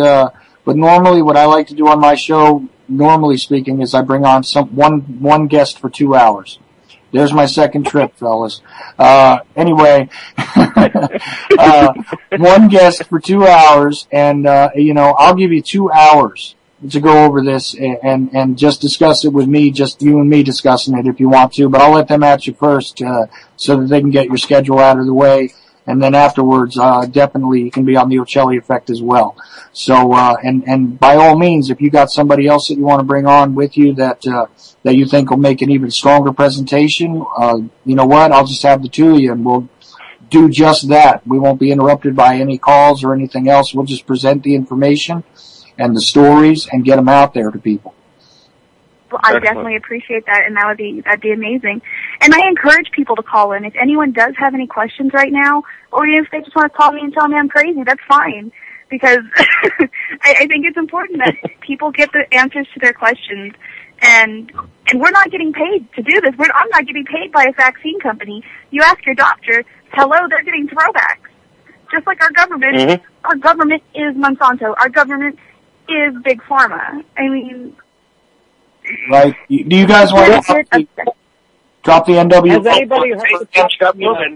normally what I like to do on my show, normally speaking, is I bring on one guest for 2 hours. There's my second trip, fellas. Anyway, one guest for 2 hours, and I'll give you 2 hours to go over this and just discuss it with me, just you and me discussing it if you want to, but I'll let them at you first so that they can get your schedule out of the way. And then afterwards, definitely you can be on the Ochelli Effect as well. So, and by all means, if you got somebody else that you want to bring on with you that you think will make an even stronger presentation, you know what? I'll just have the two of you and we'll do just that. We won't be interrupted by any calls or anything else. We'll just present the information and the stories and get them out there to people. Well, I definitely appreciate that, and that'd be amazing. And I encourage people to call in. If anyone does have any questions right now, or if they just want to call me and tell me I'm crazy, that's fine. because I think it's important that people get the answers to their questions, and we're not getting paid to do this. I'm not getting paid by a vaccine company. You ask your doctor, hello, they're getting throwbacks. Just like our government, our government is Monsanto. Our government is Big Pharma. I mean... Right. Do you guys want to drop the NW? Has anybody heard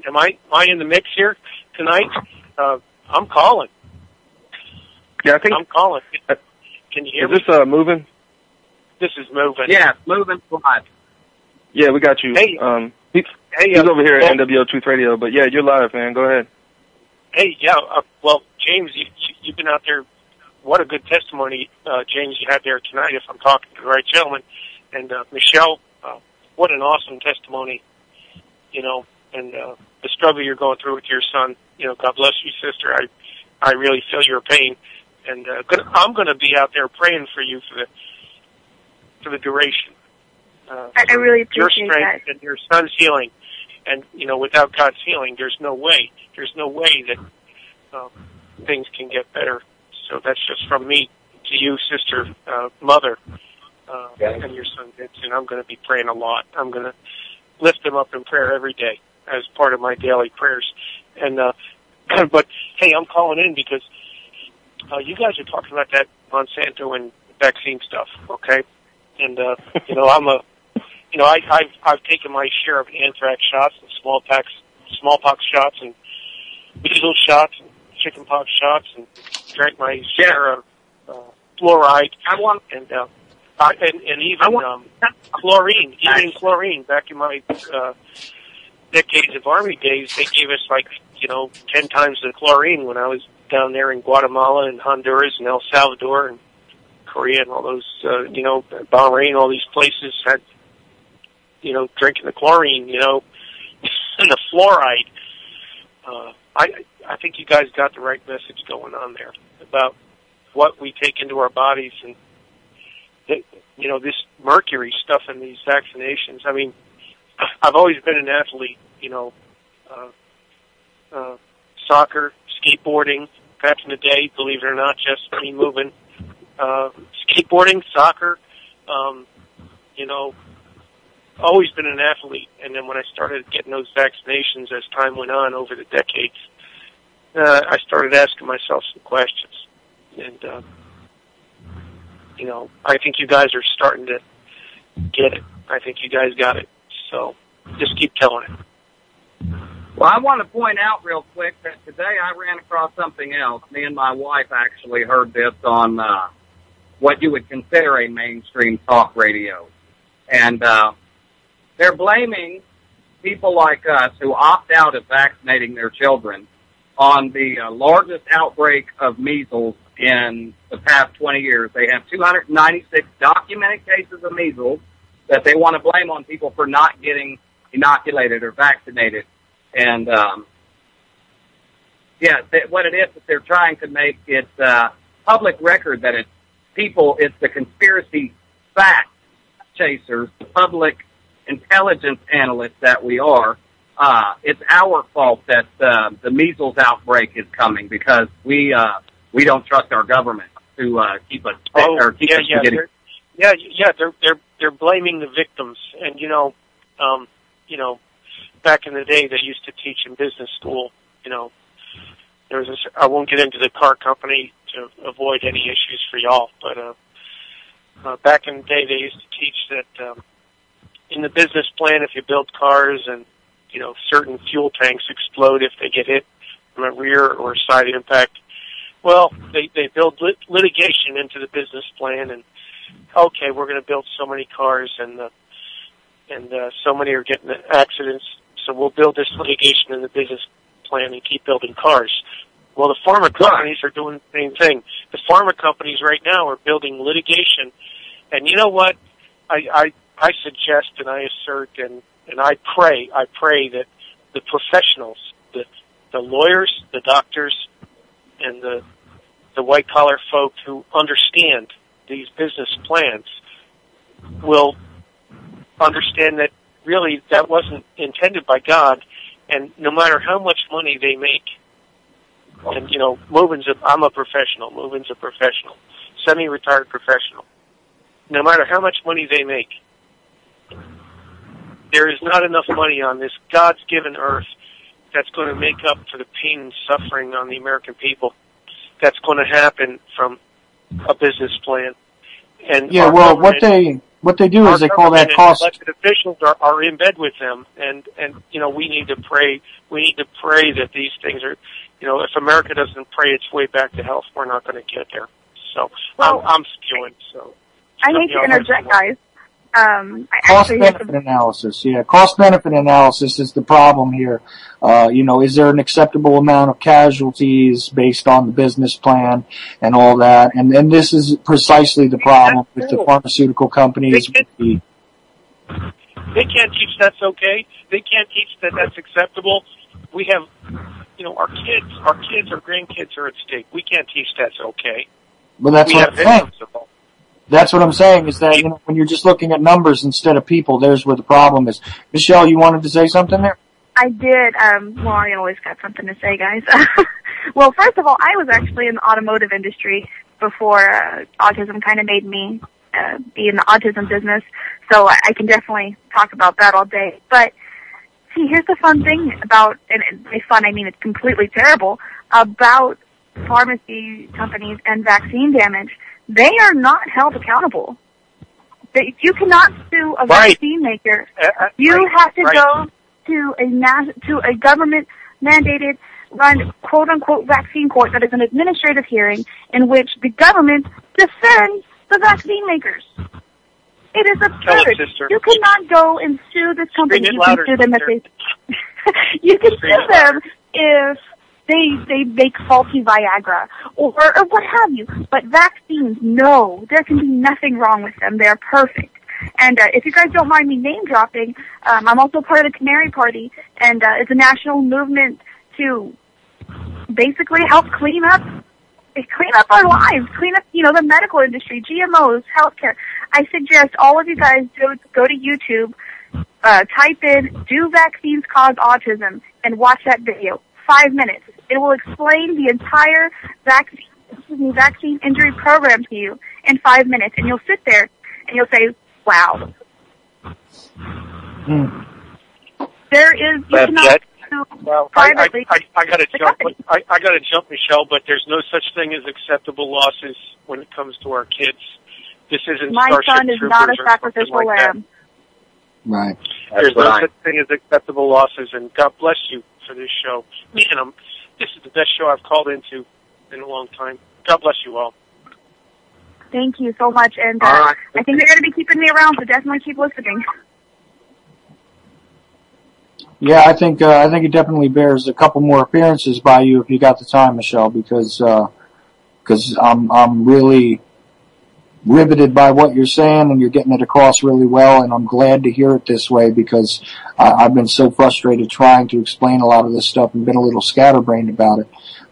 Am I in the mix here tonight? I'm calling. Yeah, I think I'm calling. Can you hear me? Is this moving? This is moving. Yeah, moving live. Yeah, we got you. Hey, he's over here at NWO Truth Radio, but yeah, you're live, man. Go ahead. Hey, yeah. Well, James, you've been out there. What a good testimony, James, you had there tonight. If I'm talking to the right gentleman, and Michelle, what an awesome testimony. You know, and the struggle you're going through with your son. You know, God bless you, sister. I really feel your pain, and I'm going to be out there praying for you for the duration. I really appreciate your strength that. and your son's healing. And, you know, without God's healing, there's no way that things can get better. So that's just from me to you, sister, mother, and your son Vincent. I'm going to be praying a lot. I'm going to lift them up in prayer every day as part of my daily prayers. And but, hey, I'm calling in because you guys are talking about that Monsanto and vaccine stuff, okay? And, you know, I've taken my share of anthrax shots and smallpox shots and measles shots and chickenpox shots and drank my share of fluoride and even chlorine. Even chlorine. Back in my decades of Army days, they gave us 10 times the chlorine when I was down there in Guatemala and Honduras and El Salvador and Korea and all those, Bahrain, all these places had, drinking the chlorine, and the fluoride. I think you guys got the right message going on there about what we take into our bodies and, this mercury stuff in these vaccinations. I mean, I've always been an athlete, soccer, skateboarding, back in the day, believe it or not, just me moving, skateboarding, soccer, always been an athlete. And then when I started getting those vaccinations as time went on over the decades, I started asking myself some questions. And, I think you guys are starting to get it. I think you guys got it. So just keep telling it. Well, I want to point out real quick that today I ran across something else. Me and my wife actually heard this on what you would consider a mainstream talk radio. And they're blaming people like us who opt out of vaccinating their children on the largest outbreak of measles in the past 20 years. They have 296 documented cases of measles that they want to blame on people for not getting inoculated or vaccinated. And, what it is that they're trying to make it public record that it's the conspiracy fact chasers, the public intelligence analysts that we are. It's our fault that the measles outbreak is coming because we don't trust our government to keep us or keep us from getting. They're blaming the victims, and back in the day they used to teach in business school. There was I won't get into the car company to avoid any issues for y'all, but back in the day they used to teach that in the business plan, if you build cars and certain fuel tanks explode if they get hit from a rear or side impact. Well, they build litigation into the business plan, and okay, we're going to build so many cars, and so many are getting accidents, so we'll build this litigation in the business plan and keep building cars. Well, the pharma companies are doing the same thing. The pharma companies right now are building litigation, and you know what? I suggest and I assert and I pray that the professionals, the lawyers, the doctors, and the white-collar folk who understand these business plans will understand that really that wasn't intended by God, and no matter how much money they make And, you know, I'm a professional. Moving's a professional. Semi-retired professional. No matter how much money they make, there is not enough money on this God's given earth that's going to make up for the pain and suffering on the American people. That's going to happen from a business plan. And yeah, well, what they do is they call that cost. Elected officials are in bed with them, and you know, we need to pray. We need to pray that these things are, you know, if America doesn't pray its way back to health, we're not going to get there. So I'm spewing. So I hate to interject, guys. Cost-benefit analysis, yeah. Cost-benefit analysis is the problem here. You know, is there an acceptable amount of casualties based on the business plan and all that? And then this is precisely the problem with the pharmaceutical companies. They can't teach that's okay. They can't teach that that's acceptable. We have, you know, our grandkids are at stake. We can't teach that's okay. Well, that's what I'm saying. That's what I'm saying, is that, you know, when you're just looking at numbers instead of people, there's where the problem is. Michelle, you wanted to say something there? I did. Well, I always got something to say, guys. Well, first of all, I was actually in the automotive industry before autism kind of made me be in the autism business, so I can definitely talk about that all day. But, see, here's the fun thing about, and by fun I mean it's completely terrible, about pharmacy companies and vaccine damage. They are not held accountable. You cannot sue a vaccine maker. You have to go to a government-mandated, run, quote-unquote, vaccine court that is an administrative hearing in which the government defends the vaccine makers. It is absurd. You cannot go and sue this company. You can sue them if they... You can sue them if they make faulty Viagra or what have you. But vaccines, no, there can be nothing wrong with them. They're perfect. And if you guys don't mind me name dropping, I'm also part of the Canary Party, and it's a national movement to basically help clean up our lives, clean up, you know, the medical industry, GMOs, healthcare. I suggest all of you guys go to YouTube, type in "Do Vaccines Cause Autism" and watch that video. 5 minutes. It will explain the entire vaccine injury program to you in 5 minutes, and you'll sit there and you'll say, "Wow." There is you cannot privately. I got to jump. I got to jump, Michelle. But there's no such thing as acceptable losses when it comes to our kids. This isn't My Starship son is Troopers not a or sacrificial something like lamb. Right. There's no such thing as acceptable losses, and God bless you for this show. Man, this is the best show I've called into in a long time. God bless you all. Thank you so much, and right. I think they're going to be keeping me around, so definitely keep listening. Yeah, I think it definitely bears a couple more appearances by you if you got the time, Michelle, because I'm really riveted by what you're saying, and you're getting it across really well, and I'm glad to hear it this way, because I've been so frustrated trying to explain a lot of this stuff and been a little scatterbrained about it.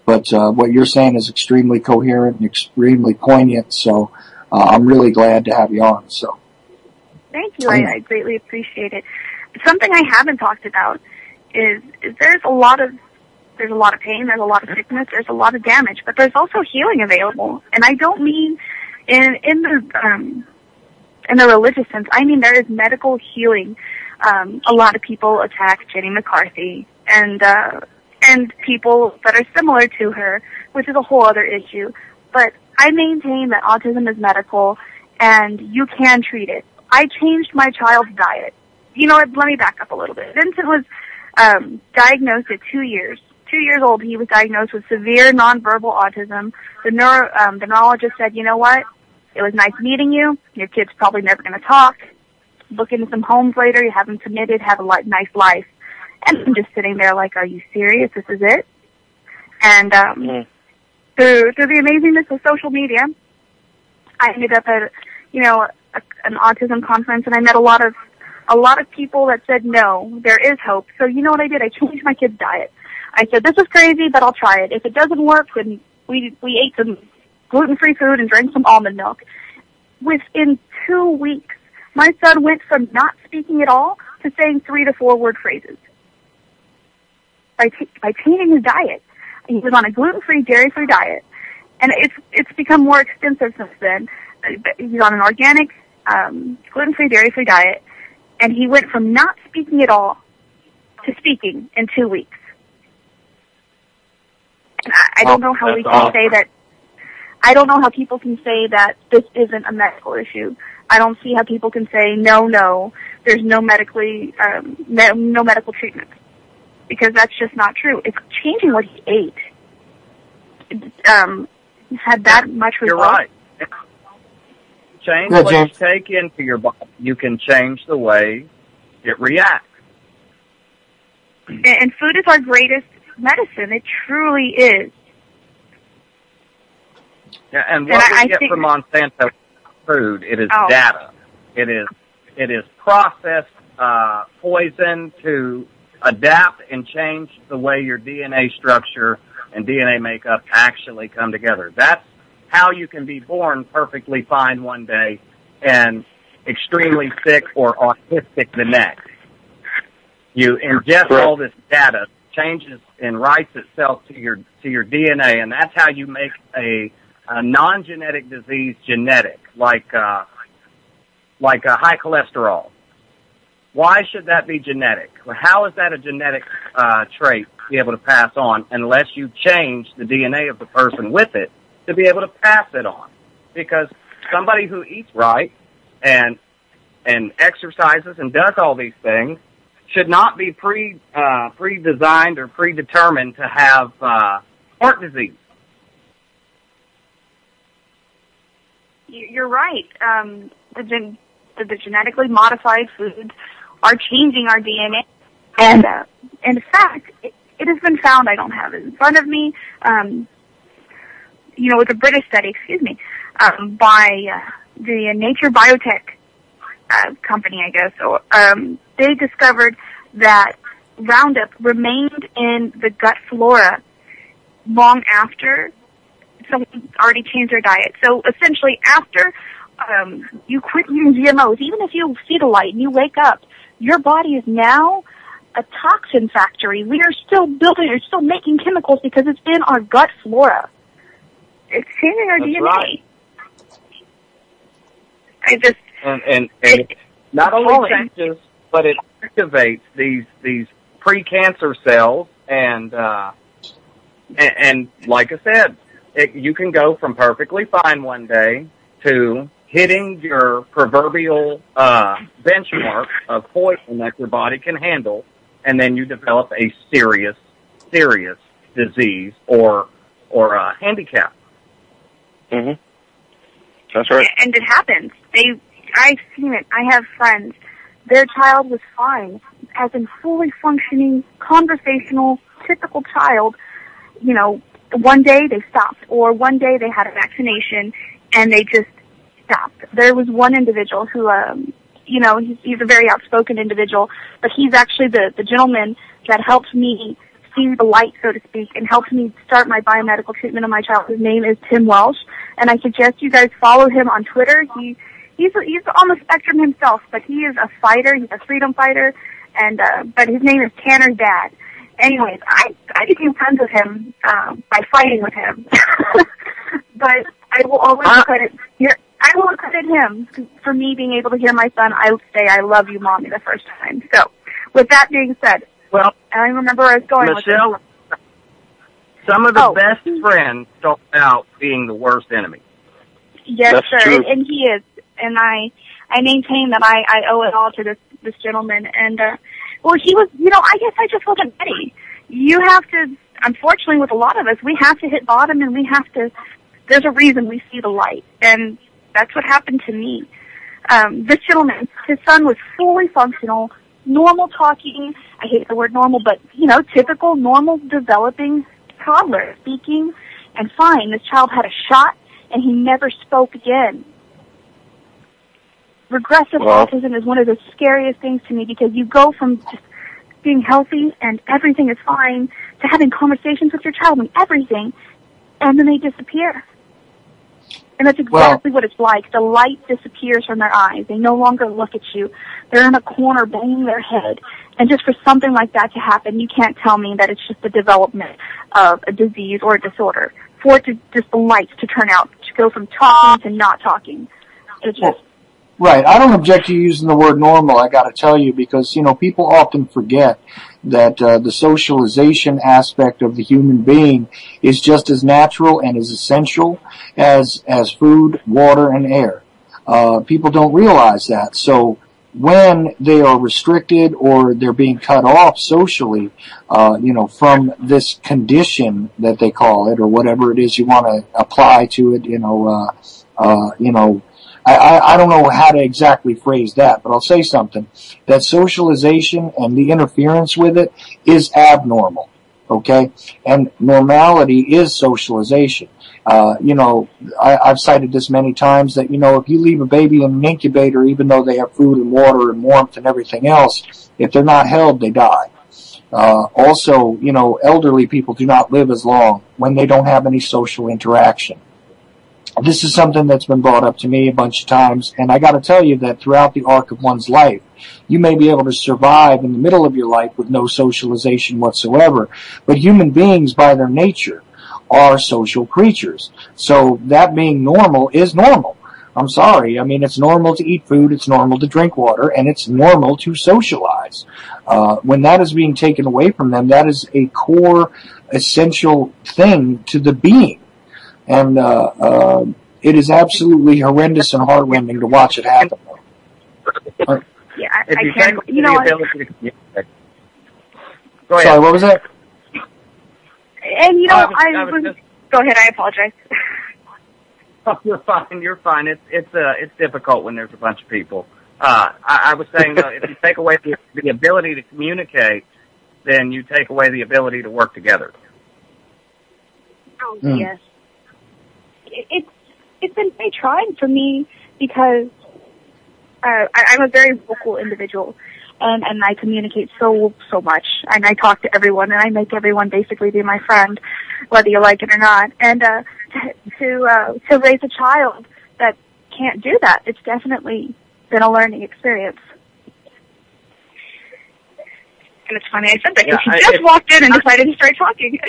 But what you're saying is extremely coherent and extremely poignant, so I'm really glad to have you on. So, thank you. I greatly appreciate it. Something I haven't talked about is there's a lot of pain, there's a lot of sickness, there's a lot of damage, but there's also healing available, and I don't mean in the religious sense. I mean there is medical healing. A lot of people attack Jenny McCarthy and people that are similar to her, which is a whole other issue. But I maintain that autism is medical, and you can treat it. I changed my child's diet. You know what? Let me back up a little bit. Vincent was diagnosed at 2 years. 2 years old, he was diagnosed with severe nonverbal autism. The neurologist said, "You know what? It was nice meeting you. Your kid's probably never going to talk. Look into some homes later. You have him committed. Have a nice life." And I'm just sitting there like, "Are you serious? This is it?" And through the amazingness of social media, I ended up at an autism conference, and I met a lot of people that said, "No, there is hope." So you know what I did? I changed my kid's diet. I said, "This is crazy, but I'll try it. If it doesn't work, then we ate some gluten-free food and drank some almond milk." Within 2 weeks, my son went from not speaking at all to saying 3 to 4 word phrases by changing his diet. He was on a gluten-free, dairy-free diet, and it's become more extensive since then. He's on an organic, gluten-free, dairy-free diet, and he went from not speaking at all to speaking in 2 weeks. And I don't know how we can say that. I don't know how people can say that this isn't a medical issue. I don't see how people can say no. There's no medical treatment, because that's just not true. It's changing what he ate. Had that much result. You're right. Change what you take into your body. You can change the way it reacts. And food is our greatest medicine. It truly is. Yeah, and what we get from Monsanto food, it is data. It is processed poison to adapt and change the way your DNA structure and DNA makeup actually come together. That's how you can be born perfectly fine one day and extremely sick or autistic the next. You ingest all this data, changes and writes itself to your DNA, and that's how you make a non-genetic disease genetic, like high cholesterol. Why should that be genetic? Well, how is that a genetic trait to be able to pass on unless you change the DNA of the person with it to be able to pass it on? Because somebody who eats right and exercises and does all these things should not be pre-designed or predetermined to have heart disease. You're right. The genetically modified foods are changing our DNA. And in fact, it has been found, I don't have it in front of me, it's a British study, by the Nature Biotech company, I guess. So, they discovered that Roundup remained in the gut flora long after someone already changed their diet. So essentially, after you quit eating GMOs, even if you see the light and you wake up, your body is now a toxin factory. We are still still making chemicals because it's in our gut flora. It's changing our DNA. Right. And it not only changes, but it activates these pre-cancer cells, and like I said, you can go from perfectly fine one day to hitting your proverbial benchmark of poison that your body can handle, and then you develop a serious disease or a handicap. Mm-hmm. That's right. And it happens. I've seen it. I have friends. Their child was fine, as in fully functioning, conversational, typical child. One day they stopped, or one day they had a vaccination and they just stopped. There was one individual who, he's a very outspoken individual, but he's actually the gentleman that helped me see the light, so to speak, and helped me start my biomedical treatment of my child. His name is Tim Welsh, and I suggest you guys follow him on Twitter. He's on the spectrum himself, but he is a fighter. He's a freedom fighter, and but his name is Tanner's dad. Anyways, I became friends with him by fighting with him. But I will always credit him for me being able to hear my son say, "I love you, Mommy," the first time. So, with that being said, well, I remember where I was going. Michelle, with this. Some of the best friends start out being the worst enemy. Yes, That's sir, true. and he is, and I maintain that I owe it all to this gentleman. And well, he was, I guess I just wasn't ready. You have to, unfortunately, with a lot of us, we have to hit bottom, and there's a reason we see the light, and that's what happened to me. This gentleman, his son was fully functional, normal talking. I hate the word normal, but typical normal developing toddler, speaking and fine. This child had a shot, and he never spoke again. Regressive autism is one of the scariest things to me, because you go from just being healthy and everything is fine to having conversations with your child and everything, and then they disappear. And that's exactly what it's like. The light disappears from their eyes. They no longer look at you. They're in a corner banging their head. And just for something like that to happen, you can't tell me that it's just the development of a disease or a disorder. For it to, just the lights to turn out, to go from talking to not talking. It's just... Right. I don't object to using the word normal, I gotta tell you, because, people often forget that the socialization aspect of the human being is just as natural and as essential as food, water, and air. People don't realize that. So when they are restricted or they're being cut off socially, from this condition that they call it, or whatever it is you want to apply to it, I don't know how to exactly phrase that, but I'll say something. That socialization and the interference with it is abnormal, okay? And normality is socialization. I've cited this many times that, if you leave a baby in an incubator, even though they have food and water and warmth and everything else, if they're not held, they die. Also, elderly people do not live as long when they don't have any social interaction. This is something that's been brought up to me a bunch of times, and I got to tell you that throughout the arc of one's life, you may be able to survive in the middle of your life with no socialization whatsoever, but human beings, by their nature, are social creatures. So that being normal is normal. I'm sorry. I mean, it's normal to eat food, it's normal to drink water, and it's normal to socialize. When that is being taken away from them, that is a core, essential thing to the being. And it is absolutely horrendous and heartrending to watch it happen. Yeah, I can't. Go ahead. Sorry, what was that? And go ahead. I apologize. Oh, you're fine. You're fine. It's difficult when there's a bunch of people. I was saying if you take away the ability to communicate, then you take away the ability to work together. Oh yes. It's been very trying for me because I'm a very vocal individual, and I communicate so much, and I talk to everyone, and I make everyone basically be my friend, whether you like it or not. And to raise a child that can't do that, it's definitely been a learning experience. And it's funny I said that because she just walked in and decided to start talking.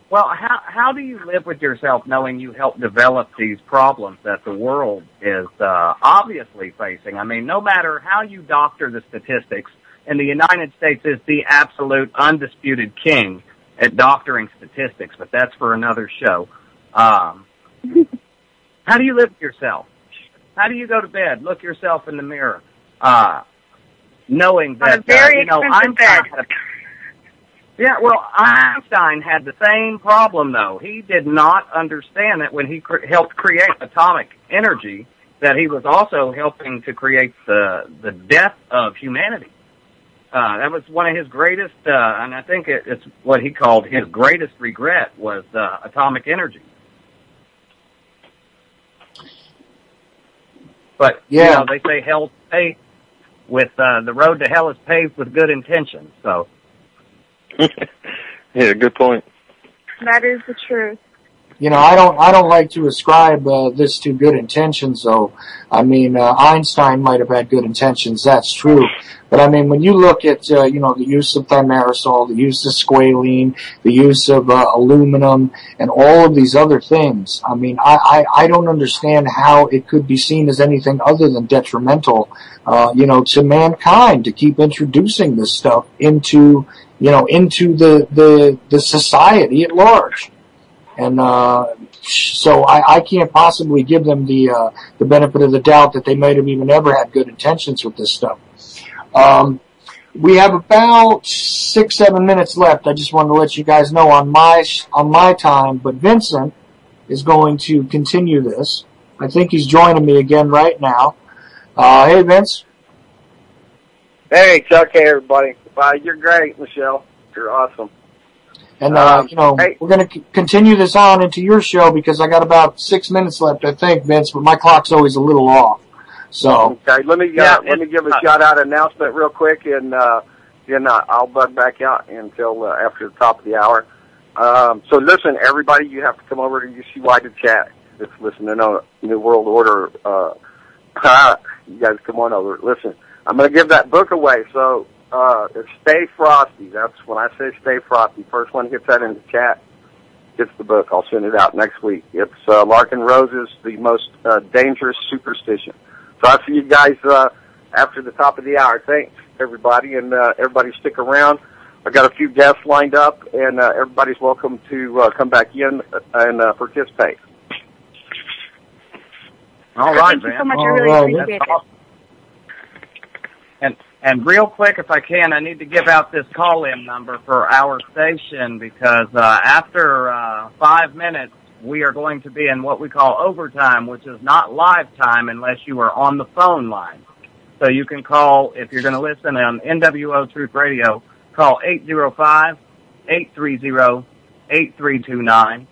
Well, how do you live with yourself knowing you help develop these problems that the world is obviously facing? I mean, no matter how you doctor the statistics, and the United States is the absolute undisputed king at doctoring statistics, but that's for another show. How do you live with yourself? How do you go to bed, look yourself in the mirror, knowing that, Einstein had the same problem, though. He did not understand that when he helped create atomic energy, that he was also helping to create the death of humanity. That was one of his greatest, and I think it's what he called his greatest regret was atomic energy. But, they say hell's paved with, the road to hell is paved with good intentions, so. Yeah, good point. That is the truth. I don't like to ascribe this to good intentions, though. I mean, Einstein might have had good intentions, that's true. But I mean, when you look at, the use of thimerosal, the use of squalene, the use of aluminum, and all of these other things, I mean, I don't understand how it could be seen as anything other than detrimental, to mankind to keep introducing this stuff into the society at large. And so I can't possibly give them the benefit of the doubt that they might have even ever had good intentions with this stuff. We have about 6-7 minutes left. I just wanted to let you guys know on my time, but Vincent is going to continue this. I think he's joining me again right now. Hey, Vince. Hey, Chuck. Hey, everybody. Wow, you're great, Michelle. You're awesome. And, hey, we're going to continue this on into your show because I got about 6 minutes left, I think, Vince, but my clock's always a little off. So. Okay, let me give a shout-out announcement real quick, and then I'll bug back out until after the top of the hour. So listen, everybody, you have to come over to UCY to chat. that's listening on New World Order, you guys come on over. Listen, I'm going to give that book away. So it's Stay Frosty. That's when I say Stay Frosty. First one gets that in the chat gets the book. I'll send it out next week. It's Larkin Rose's The Most Dangerous Superstition. So I'll see you guys after the top of the hour. Thanks, everybody, and everybody stick around. I got a few guests lined up, and everybody's welcome to come back in and participate. All right, Thank you man. so much. I really appreciate it. And real quick, if I can, I need to give out this call-in number for our station because after 5 minutes, we are going to be in what we call overtime, which is not live time unless you are on the phone line. So you can call, if you're going to listen on NWO Truth Radio, call 805-830-8329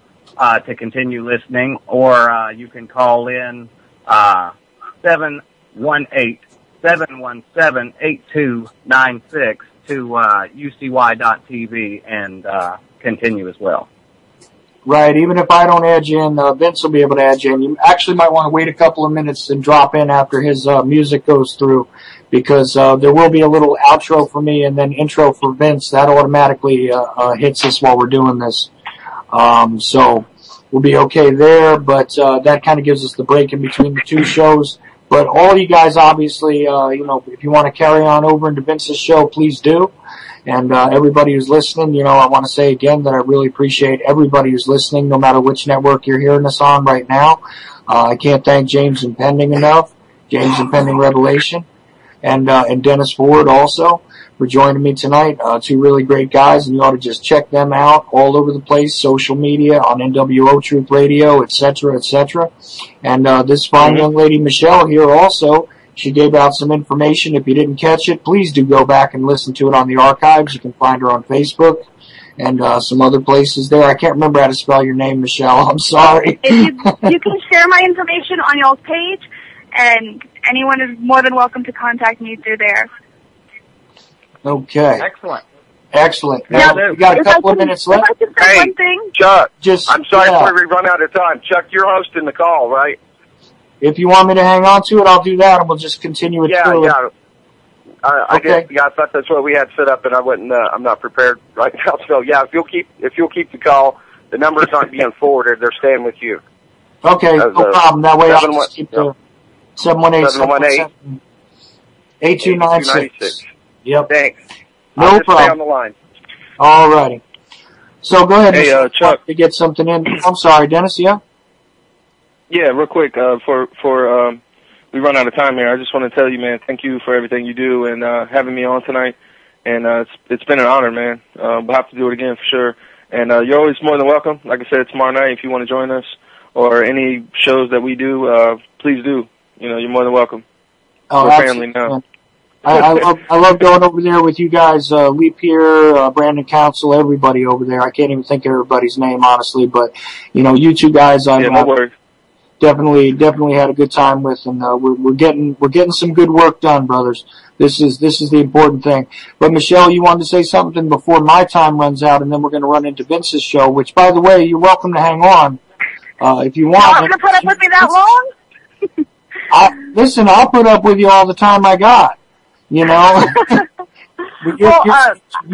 to continue listening, or you can call in 718-717-8296 to UCY.TV and continue as well. Right, even if I don't add you in, Vince will be able to add you in. You actually might want to wait a couple of minutes and drop in after his music goes through, because there will be a little outro for me and then intro for Vince. That automatically hits us while we're doing this. So we'll be okay there, but that kind of gives us the break in between the two shows. But all you guys, obviously, if you want to carry on over into Vince's show, please do. And everybody who's listening, I want to say again that I really appreciate everybody who's listening, no matter which network you're hearing us on right now. I can't thank James Impending enough, James Impending Revelation, and Dennis Ford also for joining me tonight. Two really great guys, and you ought to just check them out all over the place, social media, on NWO Truth Radio, etc., etc. And this fine young lady, Michelle, here also, she gave out some information. If you didn't catch it, please do go back and listen to it on the archives. You can find her on Facebook and some other places there. I can't remember how to spell your name, Michelle. I'm sorry. You can share my information on y'all's page, and anyone is more than welcome to contact me through there. Okay. Excellent. Now, we got a couple of minutes left. If I can say one thing. Chuck, I'm sorry before we run out of time. Chuck, you're hosting the call, right? If you want me to hang on to it, I'll do that, and we'll just continue it through. Yeah. I thought that's what we had set up, and I wasn't. I'm not prepared right now. So yeah, if you'll keep the call, the numbers aren't being forwarded; they're staying with you. Okay, no problem. That way I'll just keep the 718-8296. Yep. Thanks. No I'll just problem. Stay on the line. All righty. So go ahead. Hey, Chuck, to get something in. I'm sorry, Dennis. Yeah. Yeah, real quick, for we run out of time here. I just want to tell you, man, thank you for everything you do and having me on tonight. And it's been an honor, man. We'll have to do it again for sure. And you're always more than welcome. Like I said, tomorrow night, if you want to join us or any shows that we do, please do. You're more than welcome. Oh, we're family now. I love going over there with you guys, Leap here, Brandon Council, everybody over there. I can't even think of everybody's name, honestly, but, you two guys, no worries. Definitely had a good time with, and we're getting some good work done, brothers. This is the important thing. But Michelle, you wanted to say something before my time runs out, and then we're going to run into Vince's show. Which, by the way, you're welcome to hang on if you want. You're not going to put up with me that long? Listen, I'll put up with you all the time I got. You're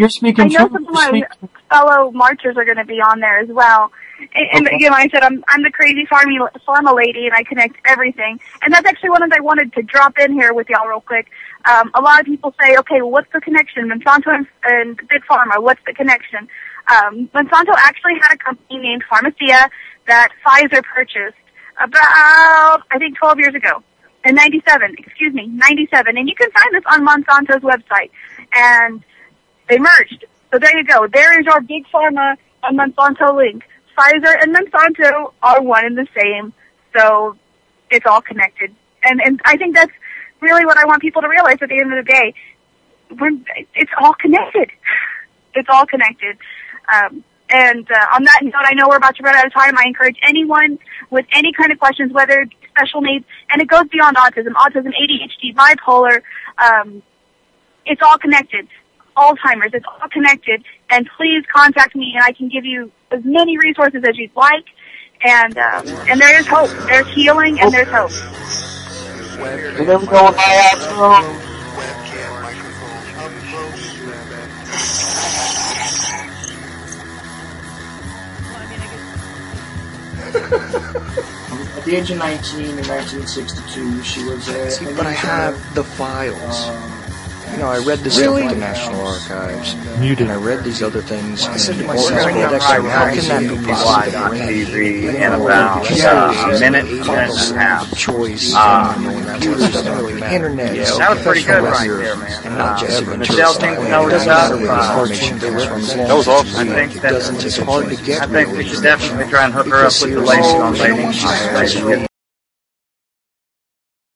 speaking. I know some of my fellow marchers are going to be on there as well. And again, like I said, I'm the crazy pharma lady, and I connect everything. And that's actually one that I wanted to drop in here with y'all real quick. A lot of people say, okay, well, what's the connection? Monsanto and Big Pharma, what's the connection? Monsanto actually had a company named Pharmacia that Pfizer purchased about, I think, 12 years ago. In 97. And you can find this on Monsanto's website. And they merged. So there you go. There is your Big Pharma and Monsanto link. Pfizer and Monsanto are one and the same, so it's all connected. And I think that's really what I want people to realize at the end of the day. It's all connected. It's all connected. And on that note, I know we're about to run out of time. I encourage anyone with any kind of questions, whether special needs, and it goes beyond autism, ADHD, bipolar, it's all connected. Alzheimer's, it's all connected, and please contact me and I can give you as many resources as you'd like, And there is hope. There's healing and there's hope. And then we go with my outro. At the age of 19 in 1962, she was a... See, but I have the files. You know, I read this stuff at the National Archives, and I read these other things, and I said to myself, how can that be possible? on TV in about a minute and a half. Choice, internet. That was pretty good right there, man. And not just Michelle seems to know it what's doesn't up. matter where the information comes from. That was awesome. I think It doesn't. It's hard to get. I think we should definitely try and hook her up with the latest on dating.